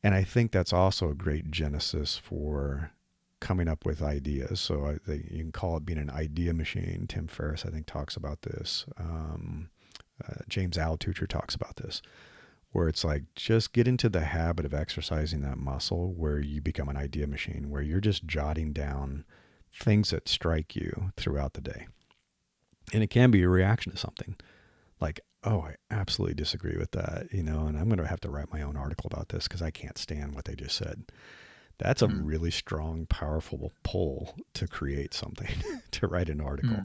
And I think that's also a great genesis for coming up with ideas. So you can call it being an idea machine. Tim Ferriss, I think, talks about this. James Altucher talks about this, where it's like, just get into the habit of exercising that muscle where you become an idea machine, where you're just jotting down things that strike you throughout the day. And it can be a reaction to something like, oh, I absolutely disagree with that, and I'm going to have to write my own article about this because I can't stand what they just said. That's a really strong, powerful pull to create something, to write an article.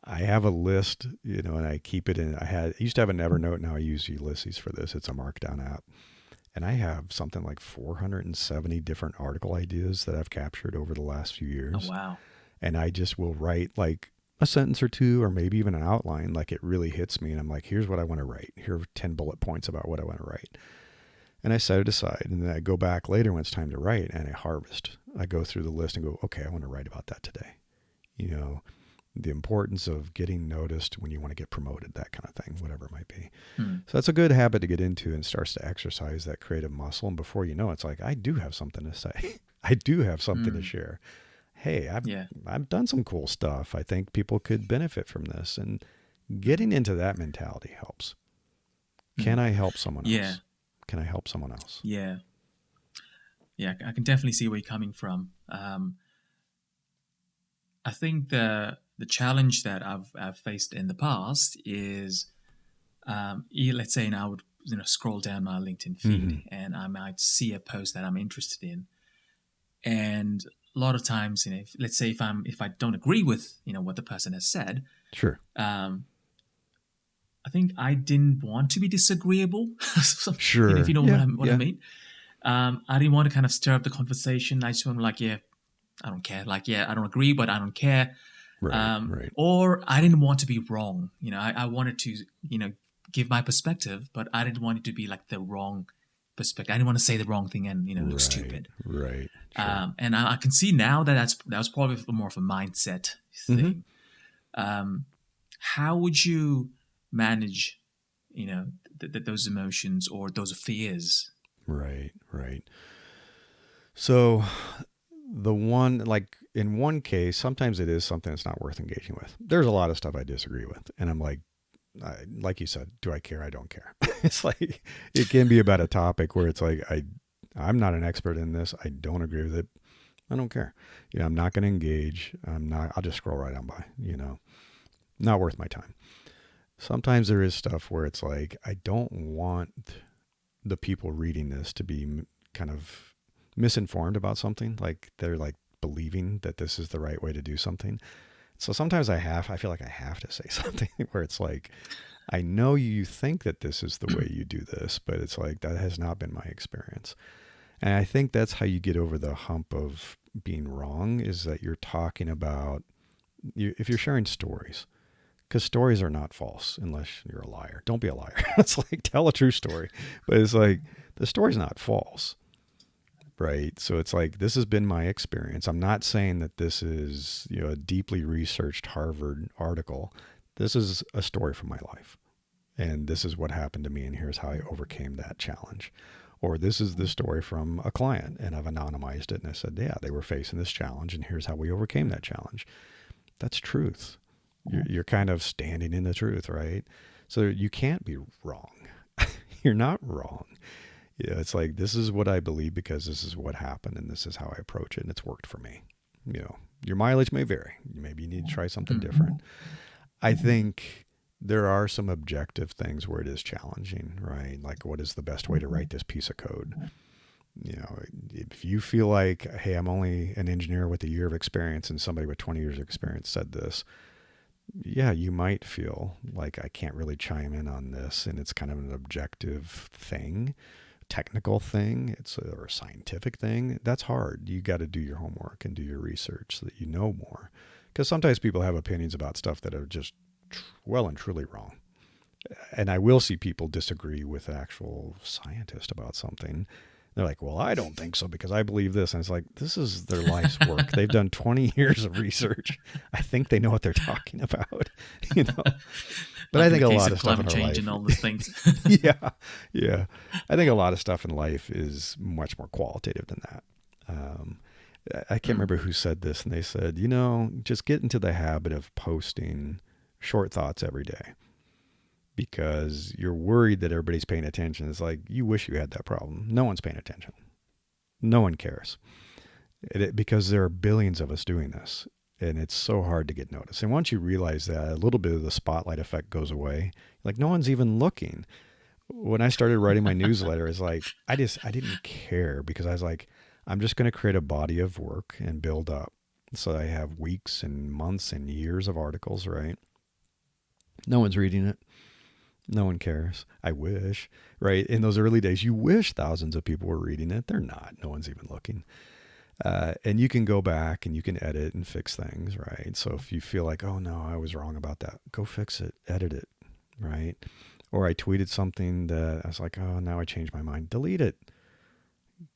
I have a list, and I keep it in. I used to have a Evernote. Now I use Ulysses for this. It's a Markdown app. And I have something like 470 different article ideas that I've captured over the last few years. Oh, wow. And I just will write like a sentence or two, or maybe even an outline, like it really hits me. And I'm like, here's what I want to write. Here are 10 bullet points about what I want to write. And I set it aside. And then I go back later when it's time to write, and I harvest. I go through the list and go, okay, I want to write about that today. The importance of getting noticed when you want to get promoted, that kind of thing, whatever it might be. So that's a good habit to get into, and starts to exercise that creative muscle. And before you know it, it's like, I do have something to say. I do have something to share. Hey, I've done some cool stuff. I think people could benefit from this. And getting into that mentality helps. Can I help someone else? Yeah. Can I help someone else? Yeah. Yeah, I can definitely see where you're coming from. I think the challenge that I've faced in the past is, let's say, I would scroll down my LinkedIn feed and I might see a post that I'm interested in, and a lot of times, let's say if I don't agree with what the person has said, sure, I think I didn't want to be disagreeable. Sure, if you know what I mean. I didn't want to kind of stir up the conversation. I just want to I don't care. I don't agree, but I don't care. Right. Or I didn't want to be wrong. I wanted to, give my perspective, but I didn't want it to be like the wrong perspective. I didn't want to say the wrong thing and, look stupid. Right. Sure. And I can see now that was probably more of a mindset thing. How would you manage, those emotions or those fears? Right. So in one case, sometimes it is something that's not worth engaging with. There's a lot of stuff I disagree with. And I'm like you said, do I care? I don't care. It's like, it can be about a topic where it's like, I'm not an expert in this. I don't agree with it. I don't care. I'm not going to engage. I'll just scroll right on by, not worth my time. Sometimes there is stuff where it's like, I don't want the people reading this to be kind of misinformed about something. Like they're like believing that this is the right way to do something. So sometimes I feel like I have to say something where it's like, I know you think that this is the way you do this, but it's like, that has not been my experience. And I think that's how you get over the hump of being wrong, is that you're talking about, if you're sharing stories, because stories are not false unless you're a liar. Don't be a liar. It's like, tell a true story. But it's like, the story's not false, right? So it's like, this has been my experience. I'm not saying that this is a deeply researched Harvard article. This is a story from my life. And this is what happened to me, and here's how I overcame that challenge. Or this is the story from a client, and I've anonymized it, and I said, yeah, they were facing this challenge, and here's how we overcame that challenge. That's truth. You're kind of standing in the truth, right? So you can't be wrong. You're not wrong. It's like, this is what I believe because this is what happened, and this is how I approach it, and it's worked for me. Your mileage may vary. Maybe you need to try something different. I think there are some objective things where it is challenging, right? Like, what is the best way to write this piece of code? You know, if you feel like, hey, I'm only an engineer with a year of experience and somebody with 20 years of experience said this, yeah, you might feel like I can't really chime in on this, and it's kind of an objective thing, technical thing, or a scientific thing. That's hard. You got to do your homework and do your research so that you know more. Because sometimes people have opinions about stuff that are just well and truly wrong. And I will see people disagree with an actual scientist about something. They're like, well, I don't think so because I believe this. And it's like, this is their life's work. They've done 20 years of research. I think they know what they're talking about, you know. But like I think in the a case lot of of stuff in climate our change life, and all these things. yeah. I think a lot of stuff in life is much more qualitative than that. I can't remember who said this, and they said, you know, just get into the habit of posting short thoughts every day, because you're worried that everybody's paying attention. It's like, you wish you had that problem. No one's paying attention. No one cares. Because there are billions of us doing this, and it's so hard to get noticed. And once you realize that, a little bit of the spotlight effect goes away. Like, no one's even looking. When I started writing my newsletter, it's like, I didn't care, because I was like, I'm just going to create a body of work and build up. So I have weeks and months and years of articles, right? No one's reading it. No one cares. I wish, right? In those early days, you wish thousands of people were reading it. They're not. No one's even looking. And you can go back and you can edit and fix things, right? So if you feel like, oh no, I was wrong about that, go fix it, edit it, right? Or I tweeted something that I was like, oh, now I changed my mind. Delete it.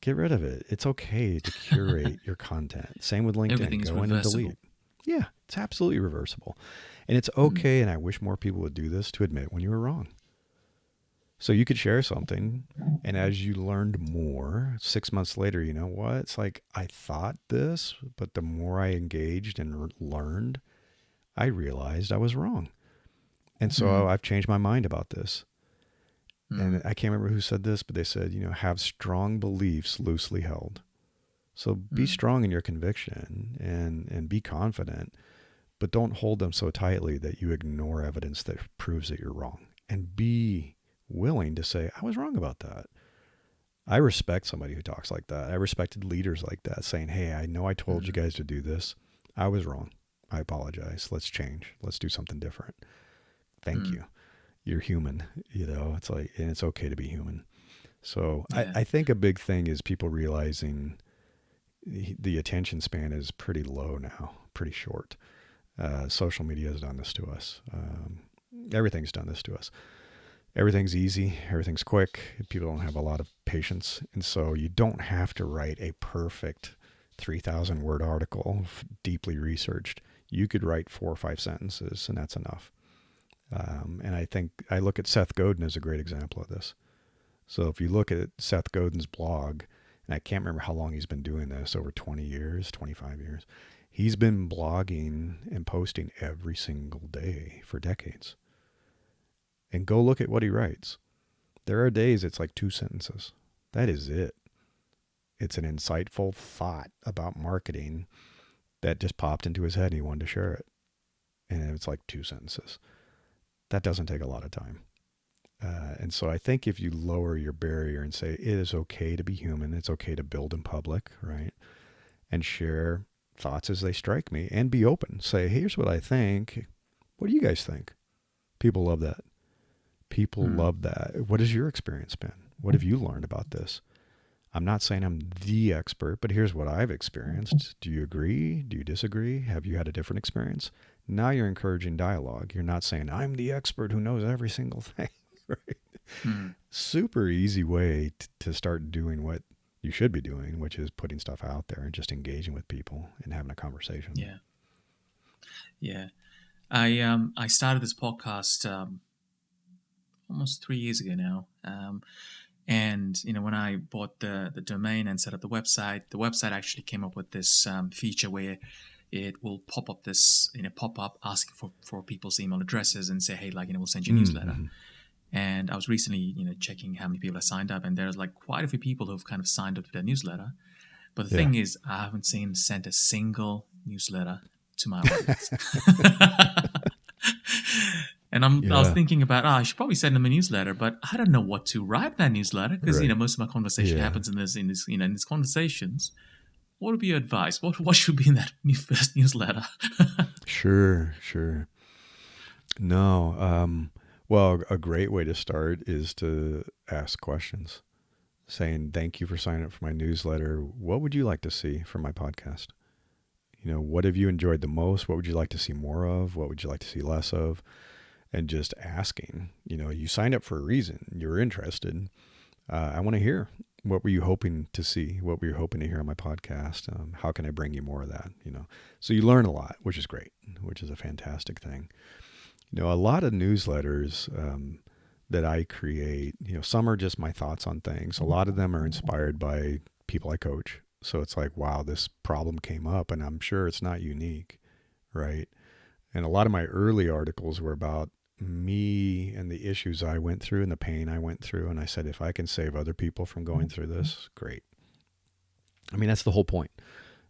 Get rid of it. It's okay to curate your content. Same with LinkedIn. Everything is Go in and reversible. delete. Yeah, it's absolutely reversible. And it's okay, and I wish more people would do this, to admit when you were wrong. So you could share something, and as you learned more, 6 months later, you know what? It's like, I thought this, but the more I engaged and learned, I realized I was wrong. And so I've changed my mind about this. And I can't remember who said this, but they said, you know, have strong beliefs loosely held. So be strong in your conviction and be confident, but don't hold them so tightly that you ignore evidence that proves that you're wrong. And be willing to say, I was wrong about that. I respect somebody who talks like that. I respected leaders like that, saying, hey, I know I told you guys to do this. I was wrong. I apologize. Let's change. Let's do something different. Thank you. You're human, you know, it's like, and it's okay to be human. So I think a big thing is people realizing the attention span is pretty low now, pretty short. Social media has done this to us. Everything's done this to us. Everything's easy. Everything's quick. People don't have a lot of patience. And so you don't have to write a perfect 3,000 word article, deeply researched. You could write 4 or 5 sentences, and that's enough. And I think I look at Seth Godin as a great example of this. So if you look at Seth Godin's blog, and I can't remember how long he's been doing this, over 20 years, 25 years, he's been blogging and posting every single day for decades. And go look at what he writes. There are days it's like 2 sentences. That is it. It's an insightful thought about marketing that just popped into his head and he wanted to share it. And it's like 2 sentences. That doesn't take a lot of time. And so I think if you lower your barrier and say, it is okay to be human, it's okay to build in public, right? And share thoughts as they strike me and be open. Say, here's what I think. What do you guys think? People love that. People love that. What has your experience been? What have you learned about this? I'm not saying I'm the expert, but here's what I've experienced. Do you agree? Do you disagree? Have you had a different experience? Now you're encouraging dialogue. You're not saying, I'm the expert who knows every single thing. Right? Super easy way to start doing what you should be doing, which is putting stuff out there and just engaging with people and having a conversation. Yeah. I started this podcast almost 3 years ago now. And, you know, when I bought the domain and set up the website actually came up with this feature where it will pop up asking for people's email addresses and say, hey, like, you know, we'll send you a newsletter. And I was recently, you know, checking how many people have signed up, and there's like quite a few people who've kind of signed up to their newsletter. But the thing is, I haven't sent a single newsletter to my audience. And I was Yeah. thinking about, I should probably send them a newsletter, but I don't know what to write in that newsletter because Right. most of my conversation Yeah. happens in these conversations. What would be your advice? What should be in that first newsletter? Sure. No. Well, a great way to start is to ask questions, saying, thank you for signing up for my newsletter. What would you like to see from my podcast? What have you enjoyed the most? What would you like to see more of? What would you like to see less of? And just asking, you signed up for a reason. You're interested. I want to hear. What were you hoping to see? What were you hoping to hear on my podcast? How can I bring you more of that? So you learn a lot, which is great, which is a fantastic thing. A lot of newsletters that I create, some are just my thoughts on things. A lot of them are inspired by people I coach. So it's like, wow, this problem came up, and I'm sure it's not unique, right? And a lot of my early articles were about me and the issues I went through and the pain I went through. And I said, if I can save other people from going through this, great. I mean, that's the whole point.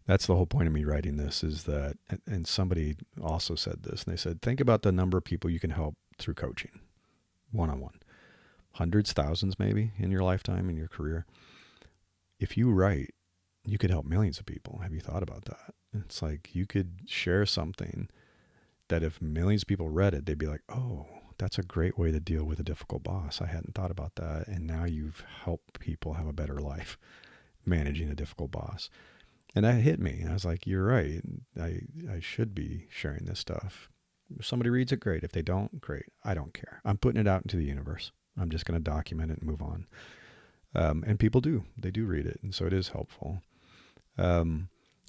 That's the whole point of me writing this, is that, and somebody also said this, and they said, think about the number of people you can help through coaching, one-on-one. Hundreds, thousands maybe in your lifetime, in your career. If you write, you could help millions of people. Have you thought about that? It's like you could share something that if millions of people read it, they'd be like, oh, that's a great way to deal with a difficult boss. I hadn't thought about that. And now you've helped people have a better life managing a difficult boss. And that hit me. And I was like, you're right. I should be sharing this stuff. If somebody reads it, great. If they don't, great. I don't care. I'm putting it out into the universe. I'm just going to document it and move on. And people do. They do read it. And so it is helpful.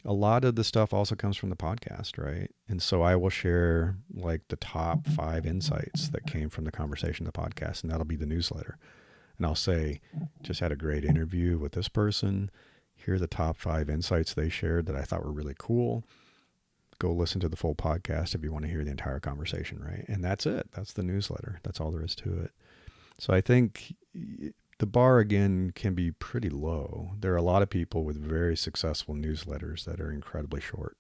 A lot of the stuff also comes from the podcast, right? And so I will share like the top 5 insights that came from the conversation of the podcast, and that'll be the newsletter. And I'll say, just had a great interview with this person. Here are the top 5 insights they shared that I thought were really cool. Go listen to the full podcast if you want to hear the entire conversation, right? And that's it. That's the newsletter. That's all there is to it. So I think the bar, again, can be pretty low. There are a lot of people with very successful newsletters that are incredibly short.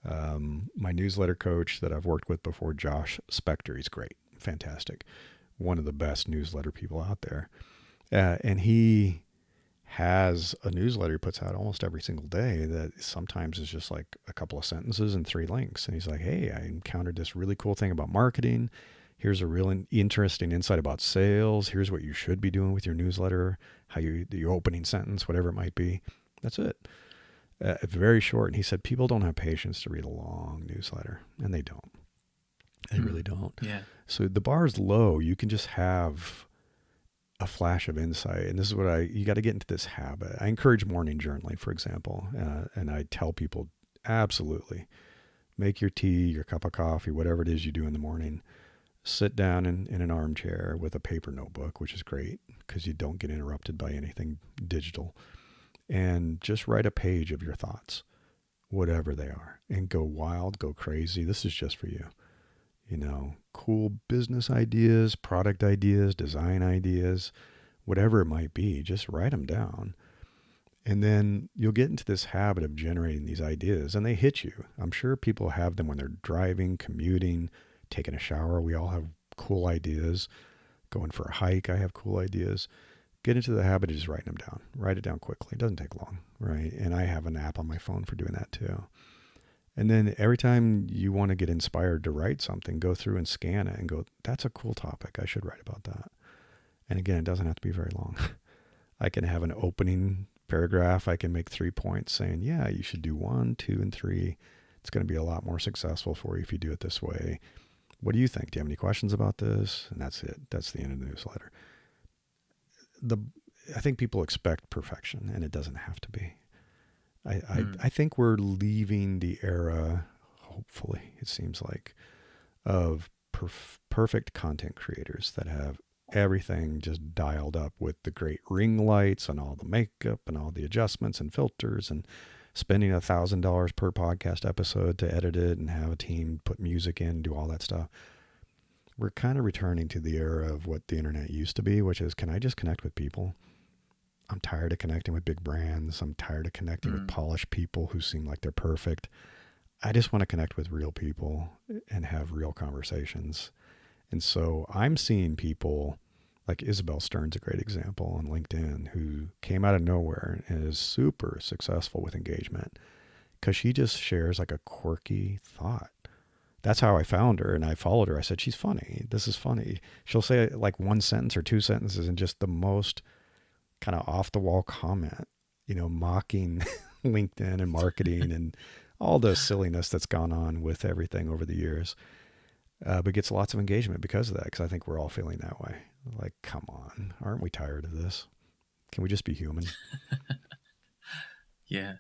My newsletter coach that I've worked with before, Josh Spector, he's great, fantastic. One of the best newsletter people out there. And he has a newsletter he puts out almost every single day that sometimes is just like a couple of sentences and 3 links. And he's like, hey, I encountered this really cool thing about marketing. Here's a real interesting insight about sales. Here's what you should be doing with your newsletter, the opening sentence, whatever it might be. That's it. Very short. And he said, people don't have patience to read a long newsletter, and they don't. They really don't. Yeah. So the bar is low. You can just have a flash of insight. And this is what you got to get into this habit. I encourage morning journaling, for example. And I tell people, absolutely, make your tea, your cup of coffee, whatever it is you do in the morning. Sit down in an armchair with a paper notebook, which is great because you don't get interrupted by anything digital. And just write a page of your thoughts, whatever they are, and go wild, go crazy. This is just for you. Cool business ideas, product ideas, design ideas, whatever it might be, just write them down. And then you'll get into this habit of generating these ideas, and they hit you. I'm sure people have them when they're driving, commuting, taking a shower. We all have cool ideas. Going for a hike, I have cool ideas. Get into the habit of just writing them down. Write it down quickly. It doesn't take long, right? And I have an app on my phone for doing that too. And then every time you want to get inspired to write something, go through and scan it and go, that's a cool topic. I should write about that. And again, it doesn't have to be very long. I can have an opening paragraph. I can make 3 points saying, yeah, you should do 1, 2, and 3. It's going to be a lot more successful for you if you do it this way. What do you think? Do you have any questions about this? And that's it. That's the end of the newsletter. I think people expect perfection, and it doesn't have to be. I think we're leaving the era, hopefully, it seems like, of perfect content creators that have everything just dialed up with the great ring lights and all the makeup and all the adjustments and filters and spending $1,000 per podcast episode to edit it and have a team put music in, do all that stuff. We're kind of returning to the era of what the internet used to be, which is, can I just connect with people? I'm tired of connecting with big brands. I'm tired of connecting with polished people who seem like they're perfect. I just want to connect with real people and have real conversations. And so I'm seeing people like Isabel Stern's a great example on LinkedIn, who came out of nowhere and is super successful with engagement because she just shares like a quirky thought. That's how I found her, and I followed her. I said, she's funny. This is funny. She'll say like one sentence or two sentences and just the most kind of off the wall comment, mocking LinkedIn and marketing and all the silliness that's gone on with everything over the years. But gets lots of engagement because of that, because I think we're all feeling that way. Like, come on, aren't we tired of this? Can we just be human? Yeah,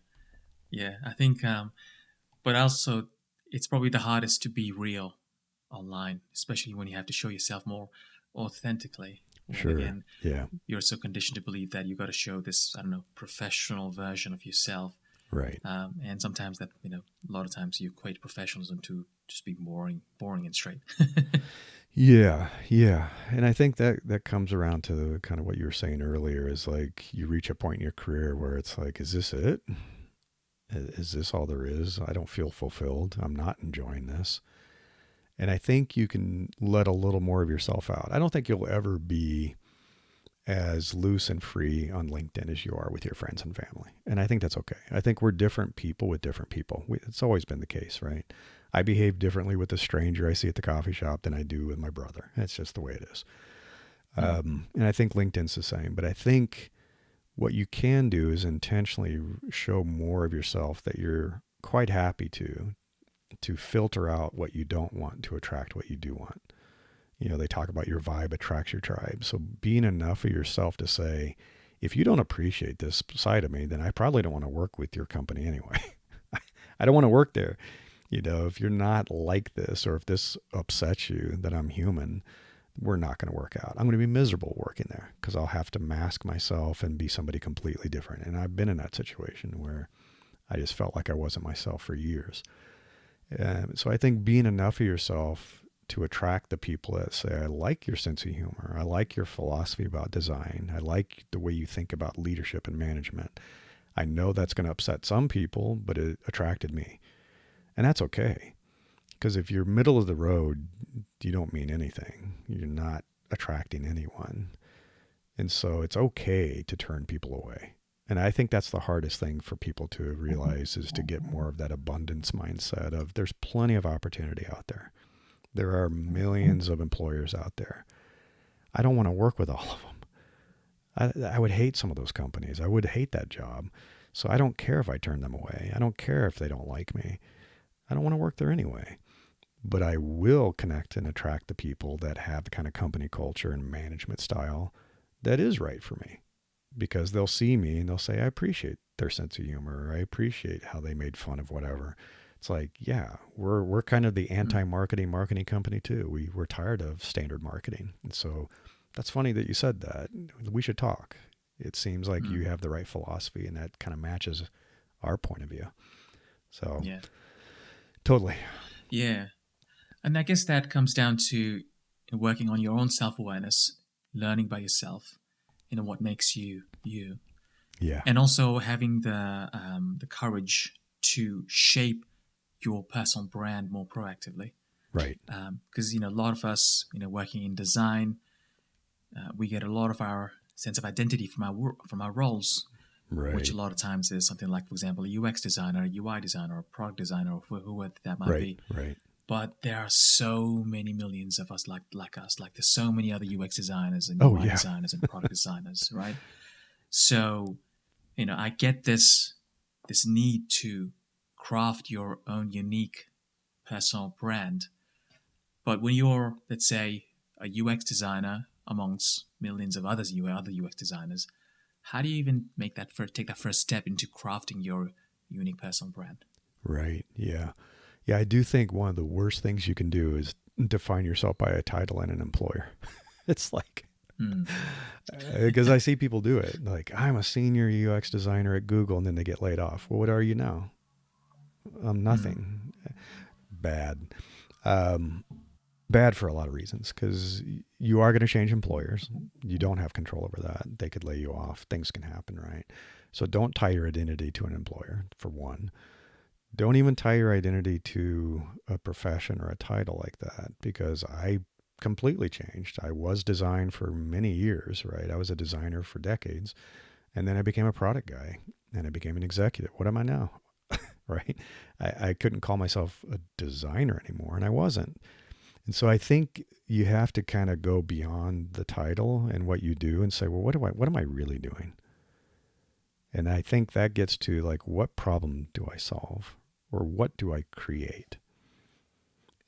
yeah. I think, but also, it's probably the hardest to be real online, especially when you have to show yourself more authentically. When Sure. again, Yeah. you're so conditioned to believe that you got to show this, I don't know, professional version of yourself. Right. And sometimes that, a lot of times you equate professionalism to just be boring and straight. Yeah. Yeah. And I think that comes around to kind of what you were saying earlier, is like you reach a point in your career where it's like, is this it? Is this all there is? I don't feel fulfilled. I'm not enjoying this. And I think you can let a little more of yourself out. I don't think you'll ever be as loose and free on LinkedIn as you are with your friends and family. And I think that's okay. I think we're different people with different people. It's always been the case, right? I behave differently with a stranger I see at the coffee shop than I do with my brother. It's just the way it is. And I think LinkedIn's the same. But I think what you can do is intentionally show more of yourself that you're quite happy to filter out what you don't want to attract what you do want. They talk about your vibe attracts your tribe. So being enough of yourself to say, if you don't appreciate this side of me, then I probably don't want to work with your company anyway. I don't want to work there. If you're not like this, or if this upsets you that I'm human, we're not going to work out. I'm going to be miserable working there because I'll have to mask myself and be somebody completely different. And I've been in that situation where I just felt like I wasn't myself for years. So I think being enough of yourself to attract the people that say, I like your sense of humor. I like your philosophy about design. I like the way you think about leadership and management. I know that's going to upset some people, but it attracted me. And that's okay. Because if you're middle of the road, you don't mean anything. You're not attracting anyone. And so it's okay to turn people away. And I think that's the hardest thing for people to realize, is to get more of that abundance mindset of there's plenty of opportunity out there. There are millions of employers out there. I don't want to work with all of them. I would hate some of those companies. I would hate that job. So I don't care if I turn them away. I don't care if they don't like me. I don't want to work there anyway. But I will connect and attract the people that have the kind of company culture and management style that is right for me. Because they'll see me and they'll say, I appreciate their sense of humor, or I appreciate how they made fun of whatever. It's like, yeah, we're kind of the anti-marketing company too. We're tired of standard marketing. And so that's funny that you said that. We should talk. It seems like you have the right philosophy, and that kind of matches our point of view. So Yeah. Totally. Yeah. And I guess that comes down to working on your own self-awareness, learning by yourself, what makes you you. Yeah. And also having the courage to shape your personal brand more proactively. Right. Because a lot of us, working in design, we get a lot of our sense of identity from our roles, Right. which a lot of times is something like, for example, a UX designer, a UI designer, a product designer, or whoever that might be. Right. But there are so many millions of us like us. Like, there's so many other UX designers and UI designers and product designers, right? So, I get this need to craft your own unique personal brand. But when you're, let's say, a UX designer amongst millions of other UX designers, how do you even take that first step into crafting your unique personal brand? Right. Yeah. Yeah, I do think one of the worst things you can do is define yourself by a title and an employer. It's like, because I see people do it. Like, I'm a senior UX designer at Google, and then they get laid off. Well, what are you now? Nothing. Bad. Bad for a lot of reasons, because you are going to change employers. You don't have control over that. They could lay you off. Things can happen, right? So don't tie your identity to an employer, for one. Don't even tie your identity to a profession or a title like that, because I completely changed. I was design for many years, right? I was a designer for decades. And then I became a product guy and I became an executive. What am I now? Right? I couldn't call myself a designer anymore, and I wasn't. And so I think you have to kind of go beyond the title and what you do and say, well, what am I really doing? And I think that gets to like, what problem do I solve? Or what do I create?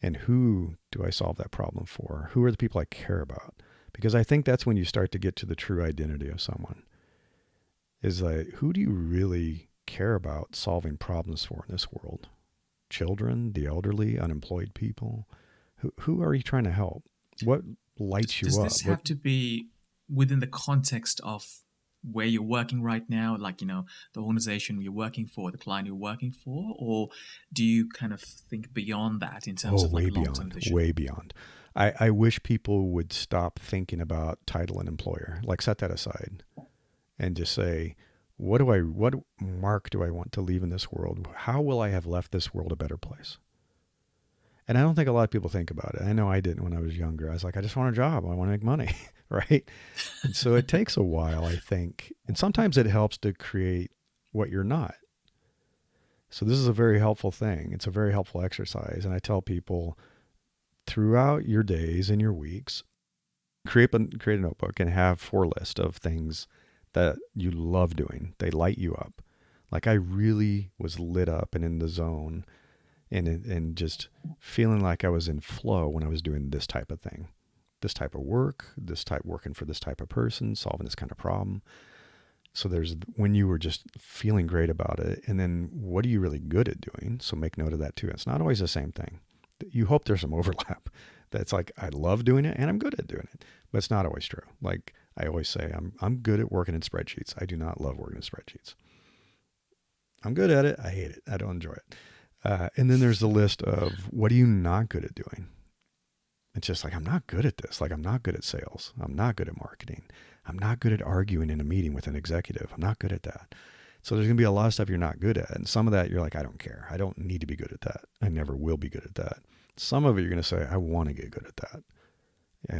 And who do I solve that problem for? Who are the people I care about? Because I think that's when you start to get to the true identity of someone. Is like, who do you really care about solving problems for in this world? Children, the elderly, unemployed people? Who are you trying to help? What lights you up? Does this have to be within the context of where you're working right now, like, the organization you're working for, the client you're working for, or do you kind of think beyond that in terms of like long-term vision? Way beyond. I wish people would stop thinking about title and employer. Like, set that aside and just say, what mark do I want to leave in this world? How will I have left this world a better place? And I don't think a lot of people think about it. I know I didn't when I was younger. I was like, I just want a job. I want to make money, right? And so it takes a while, I think. And sometimes it helps to create what you're not. So this is a very helpful thing. It's a very helpful exercise. And I tell people throughout your days and your weeks, create a notebook and have 4 lists of things that you love doing. They light you up. Like, I really was lit up and in the zone and just feeling like I was in flow when I was doing this type of thing, this type of work, working for this type of person, solving this kind of problem. So there's when you were just feeling great about it. And then what are you really good at doing? So make note of that too. It's not always the same thing. You hope there's some overlap. That's like, I love doing it and I'm good at doing it, but it's not always true. Like I always say, I'm good at working in spreadsheets. I do not love working in spreadsheets. I'm good at it. I hate it. I don't enjoy it. And then there's the list of what are you not good at doing? It's just like, I'm not good at this. Like, I'm not good at sales. I'm not good at marketing. I'm not good at arguing in a meeting with an executive. I'm not good at that. So there's going to be a lot of stuff you're not good at. And some of that you're like, I don't care. I don't need to be good at that. I never will be good at that. Some of it you're going to say, I want to get good at that.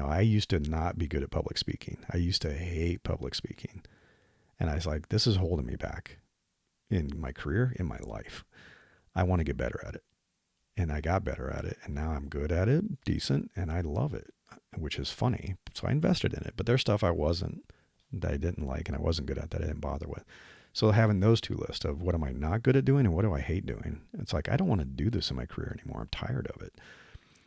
I used to not be good at public speaking. I used to hate public speaking. And I was like, this is holding me back in my career, in my life. I want to get better at it. And I got better at it. And now I'm good at it, decent, and I love it, which is funny. So I invested in it. But there's stuff that I didn't like and I wasn't good at that I didn't bother with. So having those 2 lists of what am I not good at doing and what do I hate doing? It's like, I don't want to do this in my career anymore. I'm tired of it.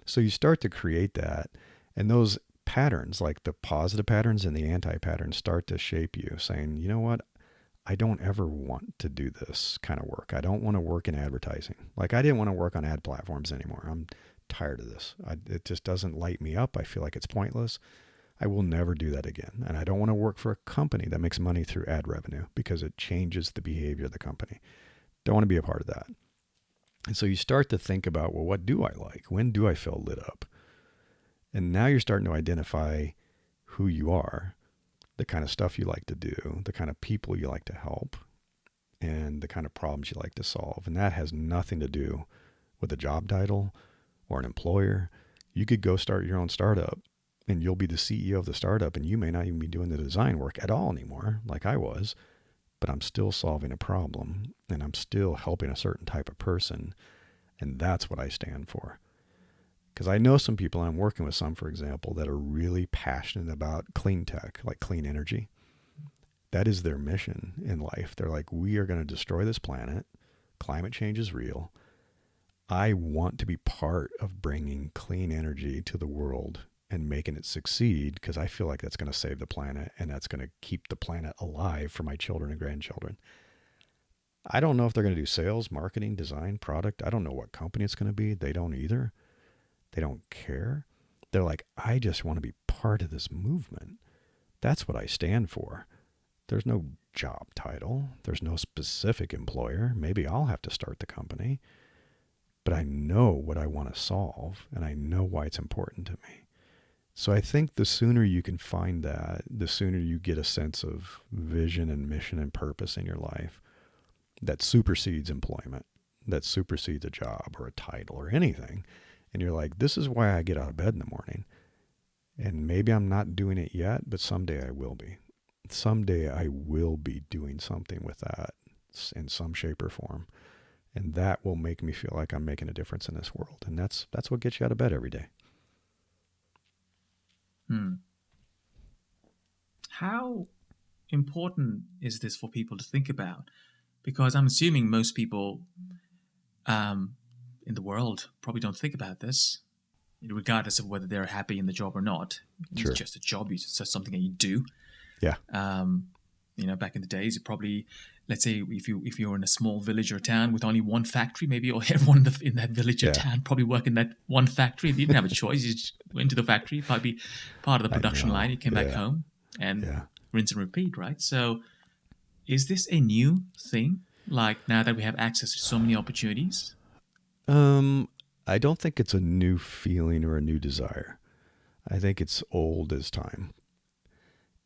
So you start to create that. And those patterns, like the positive patterns and the anti-patterns, start to shape you, saying, you know what? I don't ever want to do this kind of work. I don't want to work in advertising. Like, I didn't want to work on ad platforms anymore. I'm tired of this. It just doesn't light me up. I feel like it's pointless. I will never do that again. And I don't want to work for a company that makes money through ad revenue because it changes the behavior of the company. Don't want to be a part of that. And so you start to think about, well, what do I like? When do I feel lit up? And now you're starting to identify who you are, the kind of stuff you like to do, the kind of people you like to help, and the kind of problems you like to solve. And that has nothing to do with a job title or an employer. You could go start your own startup and you'll be the CEO of the startup and you may not even be doing the design work at all anymore, like I was, but I'm still solving a problem and I'm still helping a certain type of person. And that's what I stand for. Because I know some people, I'm working with some, for example, that are really passionate about clean tech, like clean energy. That is their mission in life. They're like, we are going to destroy this planet. Climate change is real. I want to be part of bringing clean energy to the world and making it succeed because I feel like that's going to save the planet and that's going to keep the planet alive for my children and grandchildren. I don't know if they're going to do sales, marketing, design, product. I don't know what company it's going to be. They don't either. They don't care. They're like, I just want to be part of this movement. That's what I stand for. There's no job title. There's no specific employer. Maybe I'll have to start the company. But I know what I want to solve, and I know why it's important to me. So I think the sooner you can find that, the sooner you get a sense of vision and mission and purpose in your life that supersedes employment, that supersedes a job or a title or anything. And you're like, this is why I get out of bed in the morning. And maybe I'm not doing it yet, but someday I will be. Someday I will be doing something with that in some shape or form. And that will make me feel like I'm making a difference in this world. And that's what gets you out of bed every day. How important is this for people to think about? Because I'm assuming most people in the world probably don't think about this, regardless of whether they're happy in the job or not. It's Sure. just a job. It's just something that you do. Yeah. Back in the days, you probably, let's say, if you're in a small village or town with only one factory, maybe everyone in that village or town probably work in that one factory. You didn't have a choice. You just went to the factory, probably part of the production line. You came back home and rinse and repeat, right? So, is this a new thing? Like now that we have access to so many opportunities? I don't think it's a new feeling or a new desire. I think it's old as time.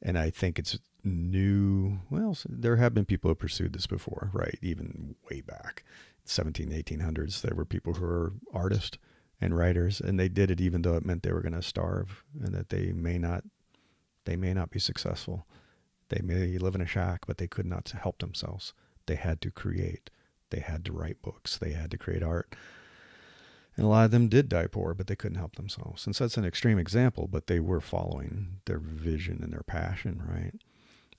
And I think it's new. Well, there have been people who pursued this before, right? Even way back, 17, 1800s, there were people who were artists and writers, and they did it even though it meant they were going to starve and that they may not be successful. They may live in a shack, but they could not help themselves. They had to create. They had to write books. They had to create art. And a lot of them did die poor, but they couldn't help themselves. And so that's an extreme example, but they were following their vision and their passion, right?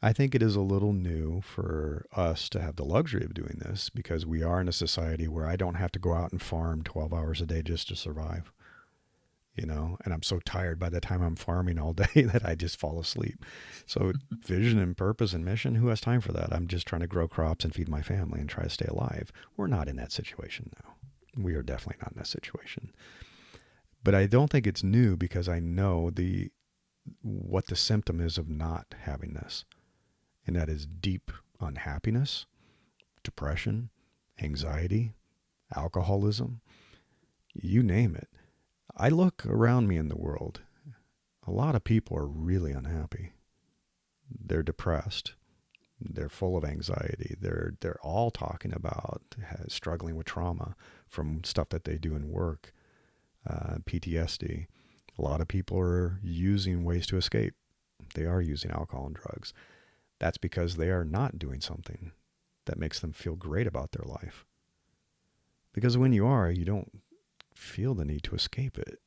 I think it is a little new for us to have the luxury of doing this because we are in a society where I don't have to go out and farm 12 hours a day just to survive, and I'm so tired by the time I'm farming all day that I just fall asleep. So vision and purpose and mission, who has time for that? I'm just trying to grow crops and feed my family and try to stay alive. We're not in that situation now. We are definitely not in that situation. But I don't think it's new because I know what the symptom is of not having this. And that is deep unhappiness, depression, anxiety, alcoholism, you name it. I look around me in the world. A lot of people are really unhappy. They're depressed. They're full of anxiety. They're all talking about struggling with trauma from stuff that they do in work, PTSD. A lot of people are using ways to escape. They are using alcohol and drugs. That's because they are not doing something that makes them feel great about their life. Because when you are, you don't feel the need to escape it.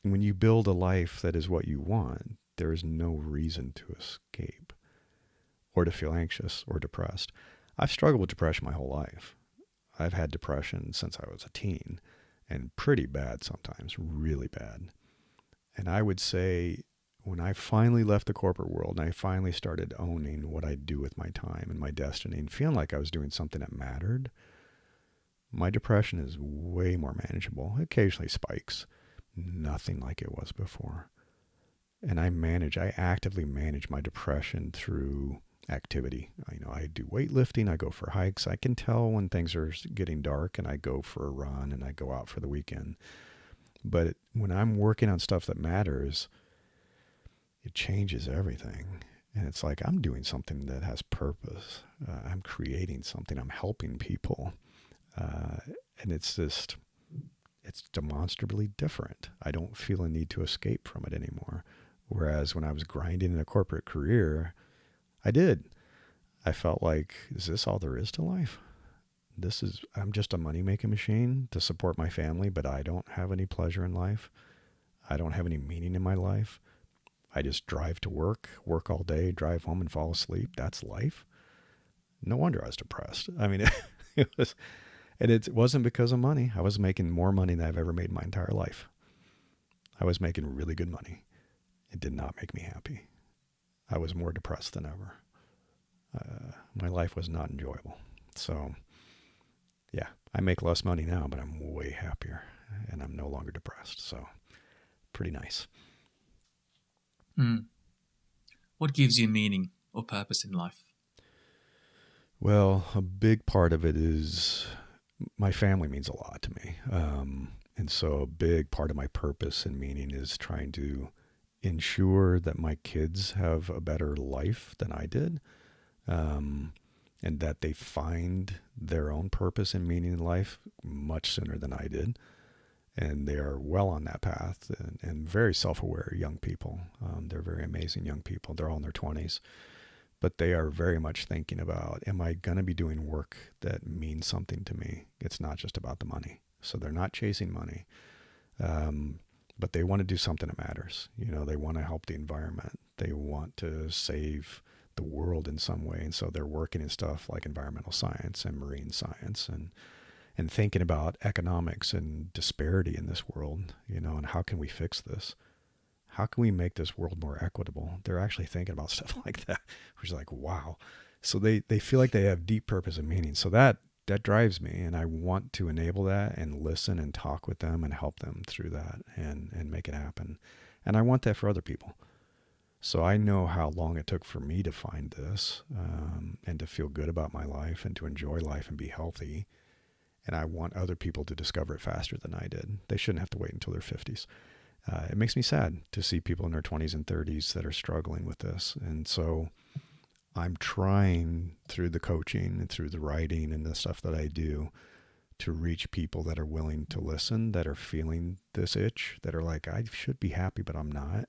When you build a life that is what you want, there is no reason to escape or to feel anxious or depressed. I've struggled with depression my whole life. I've had depression since I was a teen, and pretty bad sometimes, really bad. And I would say when I finally left the corporate world and I finally started owning what I do with my time and my destiny and feeling like I was doing something that mattered, my depression is way more manageable. It occasionally spikes. Nothing like it was before. And I actively manage my depression through activity. I do weightlifting, I go for hikes. I can tell when things are getting dark and I go for a run and I go out for the weekend. But when I'm working on stuff that matters, it changes everything. And it's like I'm doing something that has purpose. I'm creating something. I'm helping people. And it's demonstrably different. I don't feel a need to escape from it anymore. Whereas when I was grinding in a corporate career, I did. I felt like, is this all there is to life? I'm just a money-making machine to support my family, but I don't have any pleasure in life. I don't have any meaning in my life. I just drive to work all day, drive home and fall asleep. That's life. No wonder I was depressed. It wasn't because of money. I was making more money than I've ever made in my entire life. I was making really good money. It did not make me happy. I was more depressed than ever. My life was not enjoyable. So, yeah, I make less money now, but I'm way happier, and I'm no longer depressed. So, pretty nice. What gives you meaning or purpose in life? Well, a big part of it is my family means a lot to me. And so a big part of my purpose and meaning is trying to ensure that my kids have a better life than I did, and that they find their own purpose and meaning in life much sooner than I did. and they are well on that path, and very self-aware young people. They're very amazing young people. They're all in their 20s, but they are very much thinking about, am I going to be doing work that means something to me? It's not just about the money. So they're not chasing money, but they want to do something that matters. They want to help the environment. They want to save the world in some way. And so they're working in stuff like environmental science and marine science, and thinking about economics and disparity in this world, and how can we fix this? How can we make this world more equitable? They're actually thinking about stuff like that, which is like, wow. So they feel like they have deep purpose and meaning. So that drives me, and I want to enable that and listen and talk with them and help them through that and make it happen. And I want that for other people. So I know how long it took for me to find this, and to feel good about my life and to enjoy life and be healthy. And I want other people to discover it faster than I did. They shouldn't have to wait until their 50s. It makes me sad to see people in their 20s and 30s that are struggling with this. And so I'm trying through the coaching and through the writing and the stuff that I do to reach people that are willing to listen, that are feeling this itch, that are like, I should be happy, but I'm not.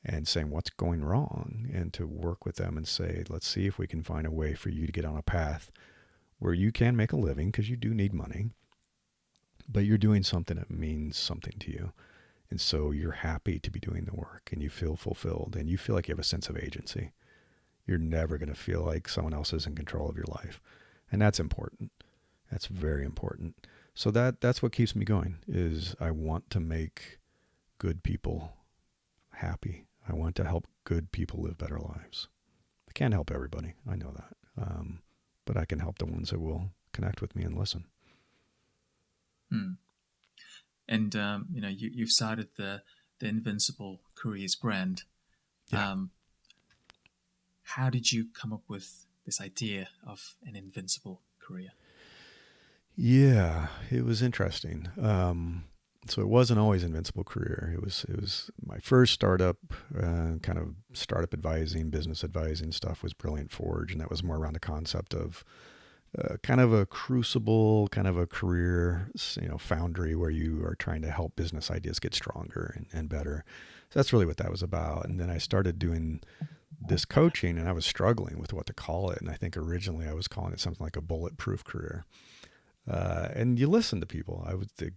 And saying what's going wrong, and to work with them and say, let's see if we can find a way for you to get on a path where you can make a living, because you do need money, but you're doing something that means something to you. And so you're happy to be doing the work, and you feel fulfilled, and you feel like you have a sense of agency. You're never going to feel like someone else is in control of your life. And that's important. That's very important. So that's what keeps me going, is I want to make good people happy. I want to help good people live better lives. I can't help everybody. I know that. But I can help the ones that will connect with me and listen. And you've started the Invincible Careers brand. Yeah. How did you come up with this idea of an invincible career? Yeah, it was interesting. So it wasn't always Invincible Career. It was my first startup, kind of startup advising, business advising stuff was Brilliant Forge, and that was more around the concept of kind of a crucible, kind of a career, foundry where you are trying to help business ideas get stronger and better. So that's really what that was about. And then I started doing this coaching, and I was struggling with what to call it. And I think originally I was calling it something like a bulletproof career. And you listen to people. The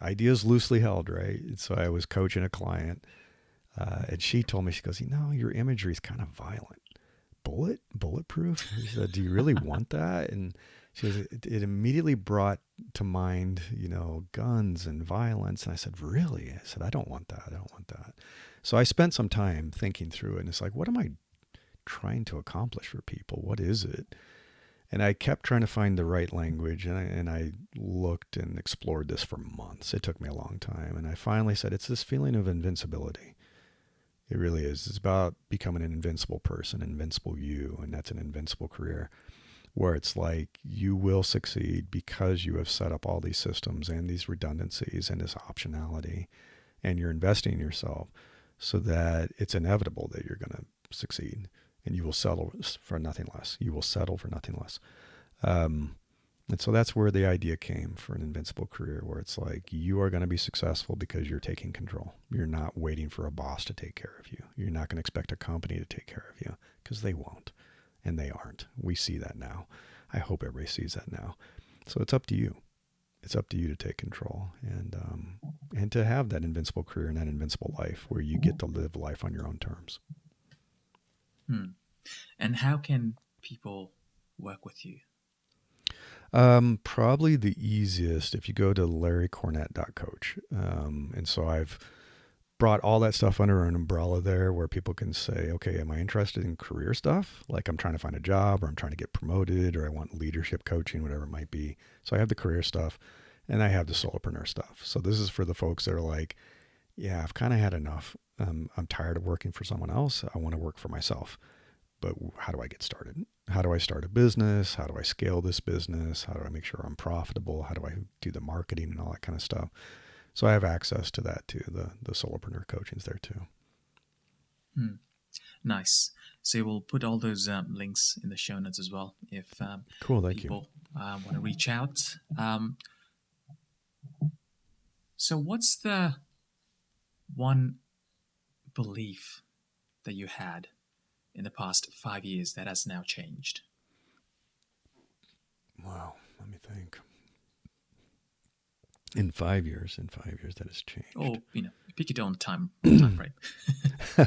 ideas loosely held, right? And so I was coaching a client, and she told me, she goes, your imagery is kind of violent. Bulletproof? She said, do you really want that? And she goes, it immediately brought to mind, guns and violence. And I said, really? I said, I don't want that. I don't want that. So I spent some time thinking through it, and it's like, what am I trying to accomplish for people? What is it? And I kept trying to find the right language, and I looked and explored this for months. It took me a long time. And I finally said, it's this feeling of invincibility. It really is. It's about becoming an invincible person, invincible you, and that's an invincible career, where it's like you will succeed because you have set up all these systems and these redundancies and this optionality, and you're investing in yourself so that it's inevitable that you're going to succeed. And you will settle for nothing less. You will settle for nothing less. And so that's where the idea came for an invincible career, where it's like you are going to be successful because you're taking control. You're not waiting for a boss to take care of you. You're not going to expect a company to take care of you, because they won't, and they aren't. We see that now. I hope everybody sees that now. So it's up to you. It's up to you to take control and to have that invincible career and that invincible life where you get to live life on your own terms. And how can people work with you? Probably the easiest if you go to larrycornett.coach. And so I've brought all that stuff under an umbrella there, where people can say, okay, am I interested in career stuff? Like I'm trying to find a job, or I'm trying to get promoted, or I want leadership coaching, whatever it might be. So I have the career stuff, and I have the solopreneur stuff. So this is for the folks that are like, yeah, I've kind of had enough. I'm tired of working for someone else. I want to work for myself. But how do I get started? How do I start a business? How do I scale this business? How do I make sure I'm profitable? How do I do the marketing and all that kind of stuff? So I have access to that too. The solopreneur coaching's there too. Nice. So we'll put all those links in the show notes as well if cool, thank people want to reach out. So, what's the one belief that you had in the past 5 years that has now changed? Wow, let me think. In 5 years, that has changed. Or, pick your own time frame.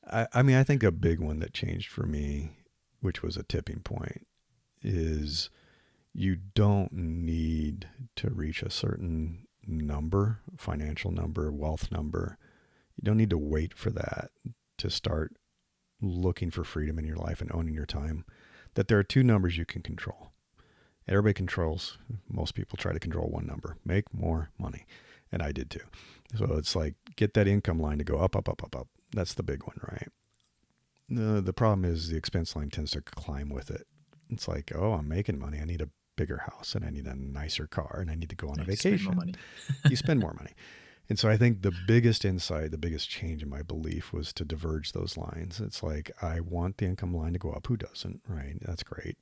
I mean, I think a big one that changed for me, which was a tipping point, is you don't need to reach a certain number, financial number, wealth number. You don't need to wait for that to start looking for freedom in your life and owning your time. That there are two numbers you can control. Everybody controls, most people try to control one number, make more money. And I did too. So it's like, get that income line to go up, up, up, up, up. That's the big one, right? The problem is the expense line tends to climb with it. It's like, oh, I'm making money. I need a bigger house and I need a nicer car and I need to go on a vacation. Spend more money. You spend more money. And so I think the biggest insight, the biggest change in my belief was to diverge those lines. It's like, I want the income line to go up. Who doesn't, right? That's great.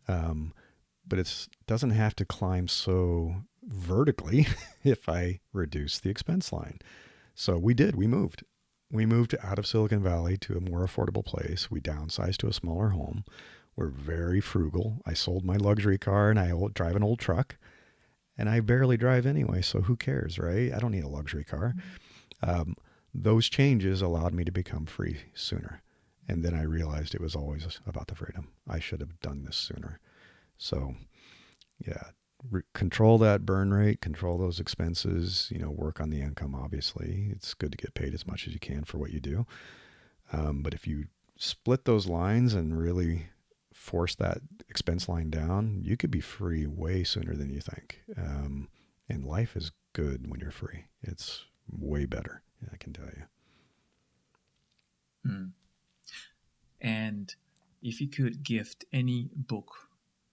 But it doesn't have to climb so vertically if I reduce the expense line. So we did. We moved. We moved out of Silicon Valley to a more affordable place. We downsized to a smaller home. We're very frugal. I sold my luxury car and I drive an old truck. And I barely drive anyway, so who cares, right? I don't need a luxury car. Those changes allowed me to become free sooner. And then I realized it was always about the freedom. I should have done this sooner. So, yeah, control that burn rate, control those expenses, work on the income, obviously. It's good to get paid as much as you can for what you do. But if you split those lines and really force that expense line down, you could be free way sooner than you think. And life is good when you're free. It's way better, I can tell you. And if you could gift any book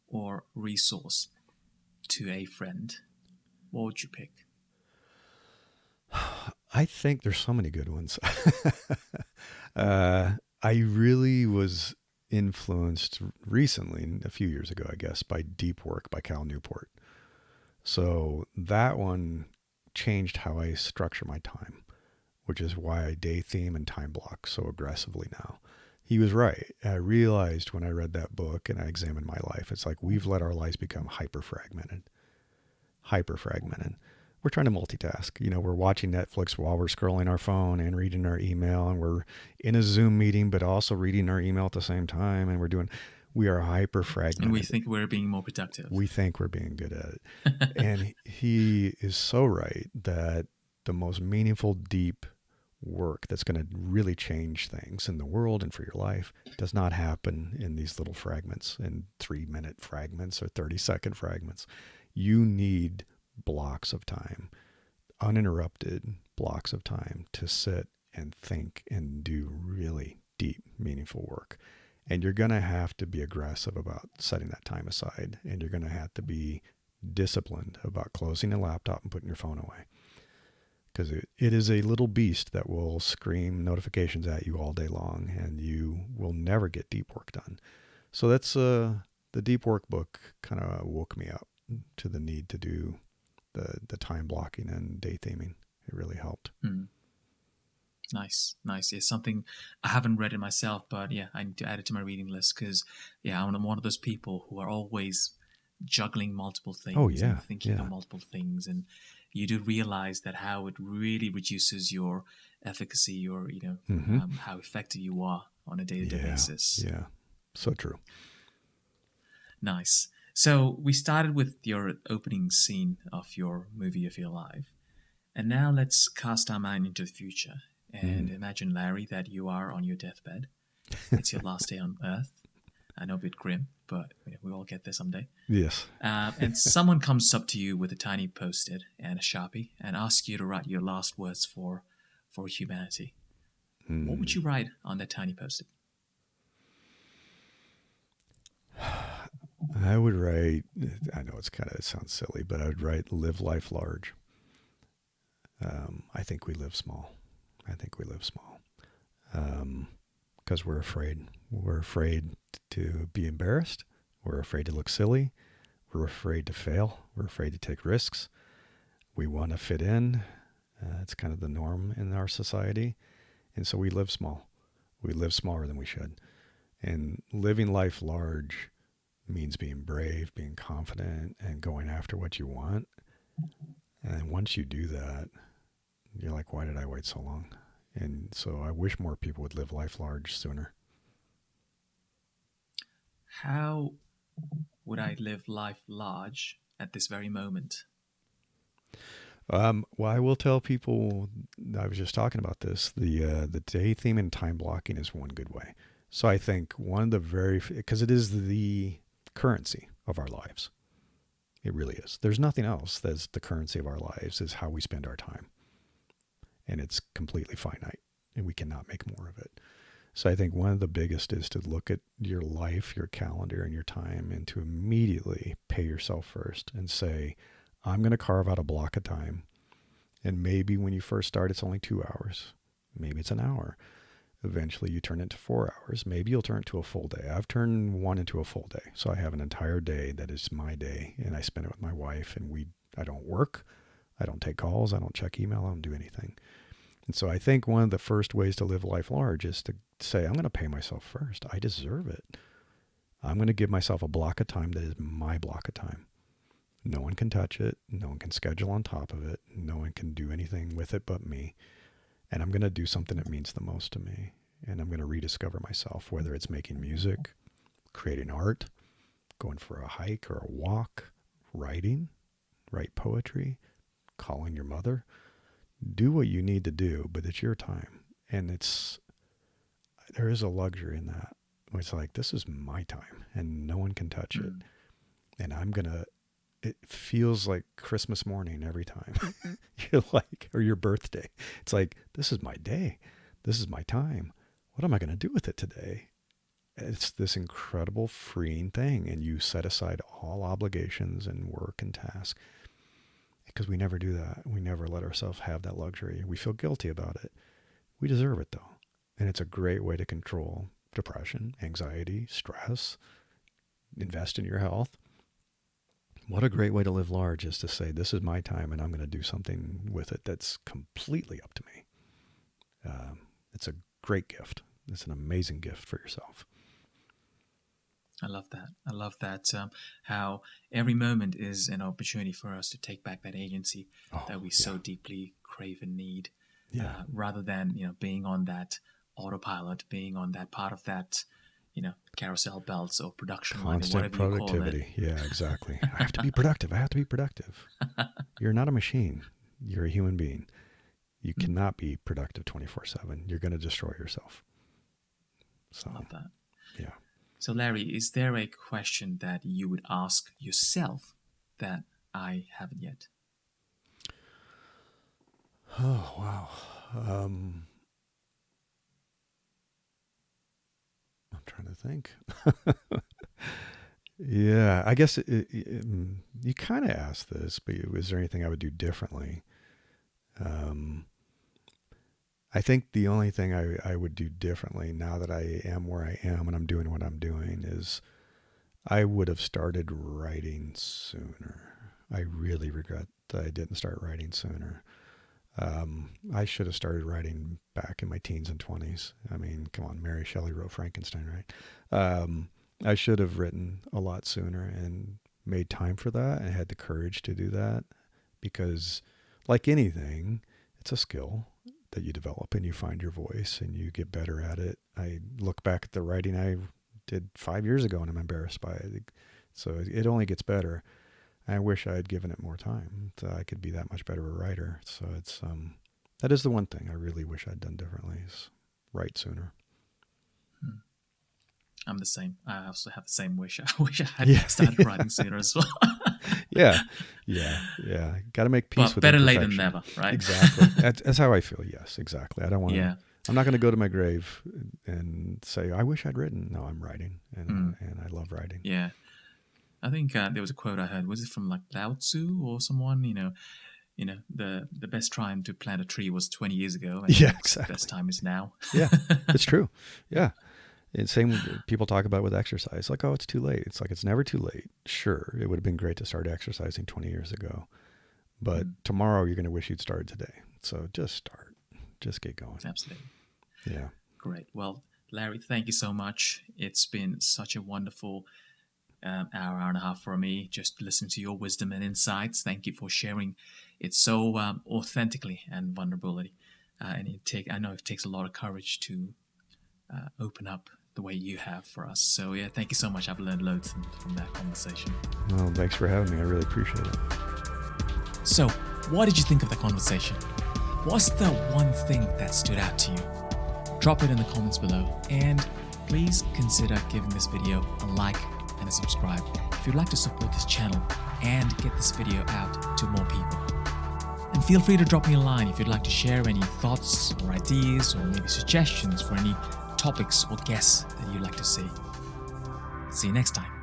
or resource to a friend, what would you pick? I think there's so many good ones. I really was influenced recently, a few years ago, I guess, by Deep Work by Cal Newport. So that one changed how I structure my time, which is why I day theme and time block so aggressively now. He was right. I realized when I read that book and I examined my life, it's like we've let our lives become hyper-fragmented. We're trying to multitask. We're watching Netflix while we're scrolling our phone and reading our email, and we're in a Zoom meeting, but also reading our email at the same time. And we are hyper fragmented. And we think we're being more productive. We think we're being good at it. And he is so right that the most meaningful, deep work that's going to really change things in the world and for your life does not happen in these little fragments, in 3-minute fragments or 30-second fragments. You need blocks of time, uninterrupted blocks of time to sit and think and do really deep, meaningful work. And you're going to have to be aggressive about setting that time aside. And you're going to have to be disciplined about closing a laptop and putting your phone away. Because it is a little beast that will scream notifications at you all day long, and you will never get deep work done. So that's the Deep Work book kind of woke me up to the need to do the time blocking and day theming. It really helped. Nice. It's something I haven't read it myself, but yeah, I need to add it to my reading list because, yeah, I'm one of those people who are always juggling multiple things and thinking of multiple things. And you do realize that how it really reduces your efficacy or, how effective you are on a day-to-day basis. Yeah, so true. Nice. So we started with your opening scene of your movie of your life. And now let's cast our mind into the future and imagine, Larry, that you are on your deathbed. It's your last day on Earth. I know a bit grim, but we all get there someday. Yes. And someone comes up to you with a tiny Post-it and a Sharpie and asks you to write your last words for humanity. What would you write on that tiny Post-it? I would write, I know it sounds silly, but I would write, live life large. I think we live small. Because we're afraid. We're afraid to be embarrassed. We're afraid to look silly. We're afraid to fail. We're afraid to take risks. We want to fit in. It's kind of the norm in our society. And so we live small. We live smaller than we should. And living life large means being brave, being confident, and going after what you want. And once you do that, you're like, why did I wait so long? And so I wish more people would live life large sooner. How would I live life large at this very moment? Well, I will tell people, I was just talking about this, the day theme and time blocking is one good way. So I think one of the because it is the currency of our lives. It really is. There's nothing else that's the currency of our lives is how we spend our time. And it's completely finite and we cannot make more of it. So I think one of the biggest is to look at your life, your calendar, and your time and to immediately pay yourself first and say, I'm going to carve out a block of time. And maybe when you first start, it's only 2 hours. Maybe it's an hour. Eventually you turn it to 4 hours. Maybe you'll turn it to a full day. I've turned one into a full day. So I have an entire day that is my day and I spend it with my wife and I don't work. I don't take calls. I don't check email. I don't do anything. And so I think one of the first ways to live life large is to say, I'm going to pay myself first. I deserve it. I'm going to give myself a block of time that is my block of time. No one can touch it. No one can schedule on top of it. No one can do anything with it but me. And I'm going to do something that means the most to me. And I'm going to rediscover myself, whether it's making music, creating art, going for a hike or a walk, writing, write poetry, calling your mother. Do what you need to do, but it's your time. And there is a luxury in that. It's like, this is my time and no one can touch it. And it feels like Christmas morning every time. You're like, or your birthday. It's like, this is my day. This is my time. What am I going to do with it today? It's this incredible freeing thing. And you set aside all obligations and work and tasks. Because we never do that. We never let ourselves have that luxury. We feel guilty about it. We deserve it though. And it's a great way to control depression, anxiety, stress, invest in your health. What a great way to live large is to say, this is my time and I'm going to do something with it that's completely up to me. It's a great gift. It's an amazing gift for yourself. I love that. I love that. How every moment is an opportunity for us to take back that agency that we so deeply crave and need. Yeah. Rather than, being on that autopilot, being on that part of that, carousel belts or production line, constant whatever productivity. You call it. Yeah, exactly. I have to be productive. I have to be productive. You're not a machine. You're a human being. You cannot be productive 24/7. You're going to destroy yourself. So, I love that. Yeah. So, Larry, is there a question that you would ask yourself that I haven't yet? Oh, wow. I'm trying to think. Yeah, I guess you kind of asked this, but is there anything I would do differently? I think the only thing I would do differently now that I am where I am and I'm doing what I'm doing is I would have started writing sooner. I really regret that I didn't start writing sooner. I should have started writing back in my teens and 20s. I mean, come on, Mary Shelley wrote Frankenstein, right? I should have written a lot sooner and made time for that and had the courage to do that because, like anything, it's a skill that you develop and you find your voice and you get better at it. I look back at the writing I did 5 years ago and I'm embarrassed by it. So it only gets better. I wish I had given it more time so I could be that much better a writer. So it's that is the one thing I really wish I'd done differently is write sooner. I'm the same. I also have the same wish. I wish I had started writing sooner as well. Yeah. Got to make peace with better imperfection. late than never, right? Exactly. That's how I feel. Yes, exactly. I don't want to. Yeah. I'm not going to go to my grave and say I wish I'd written. No, I'm writing, and I love writing. Yeah. I think there was a quote I heard. Was it from like Lao Tzu or someone? The best time to plant a tree was 20 years ago. And exactly. The best time is now. Yeah, it's true. Yeah. And same people talk about with exercise, like, oh, it's too late. It's like, it's never too late. Sure, it would have been great to start exercising 20 years ago, But tomorrow you're going to wish you'd started today. So just start. Just get going. Absolutely. Yeah. Great. Well, Larry, thank you so much. It's been such a wonderful hour and a half for me, just listening to your wisdom and insights. Thank you for sharing it so authentically and vulnerability. And I know it takes a lot of courage to open up the way you have for us. So yeah, thank you so much. I've learned loads from that conversation. Well, thanks for having me. I really appreciate it. So, what did you think of the conversation? What's the one thing that stood out to you? Drop it in the comments below, and please consider giving this video a like and a subscribe if you'd like to support this channel and get this video out to more people. And feel free to drop me a line if you'd like to share any thoughts or ideas or maybe suggestions for any topics or guests that you'd like to see. See you next time.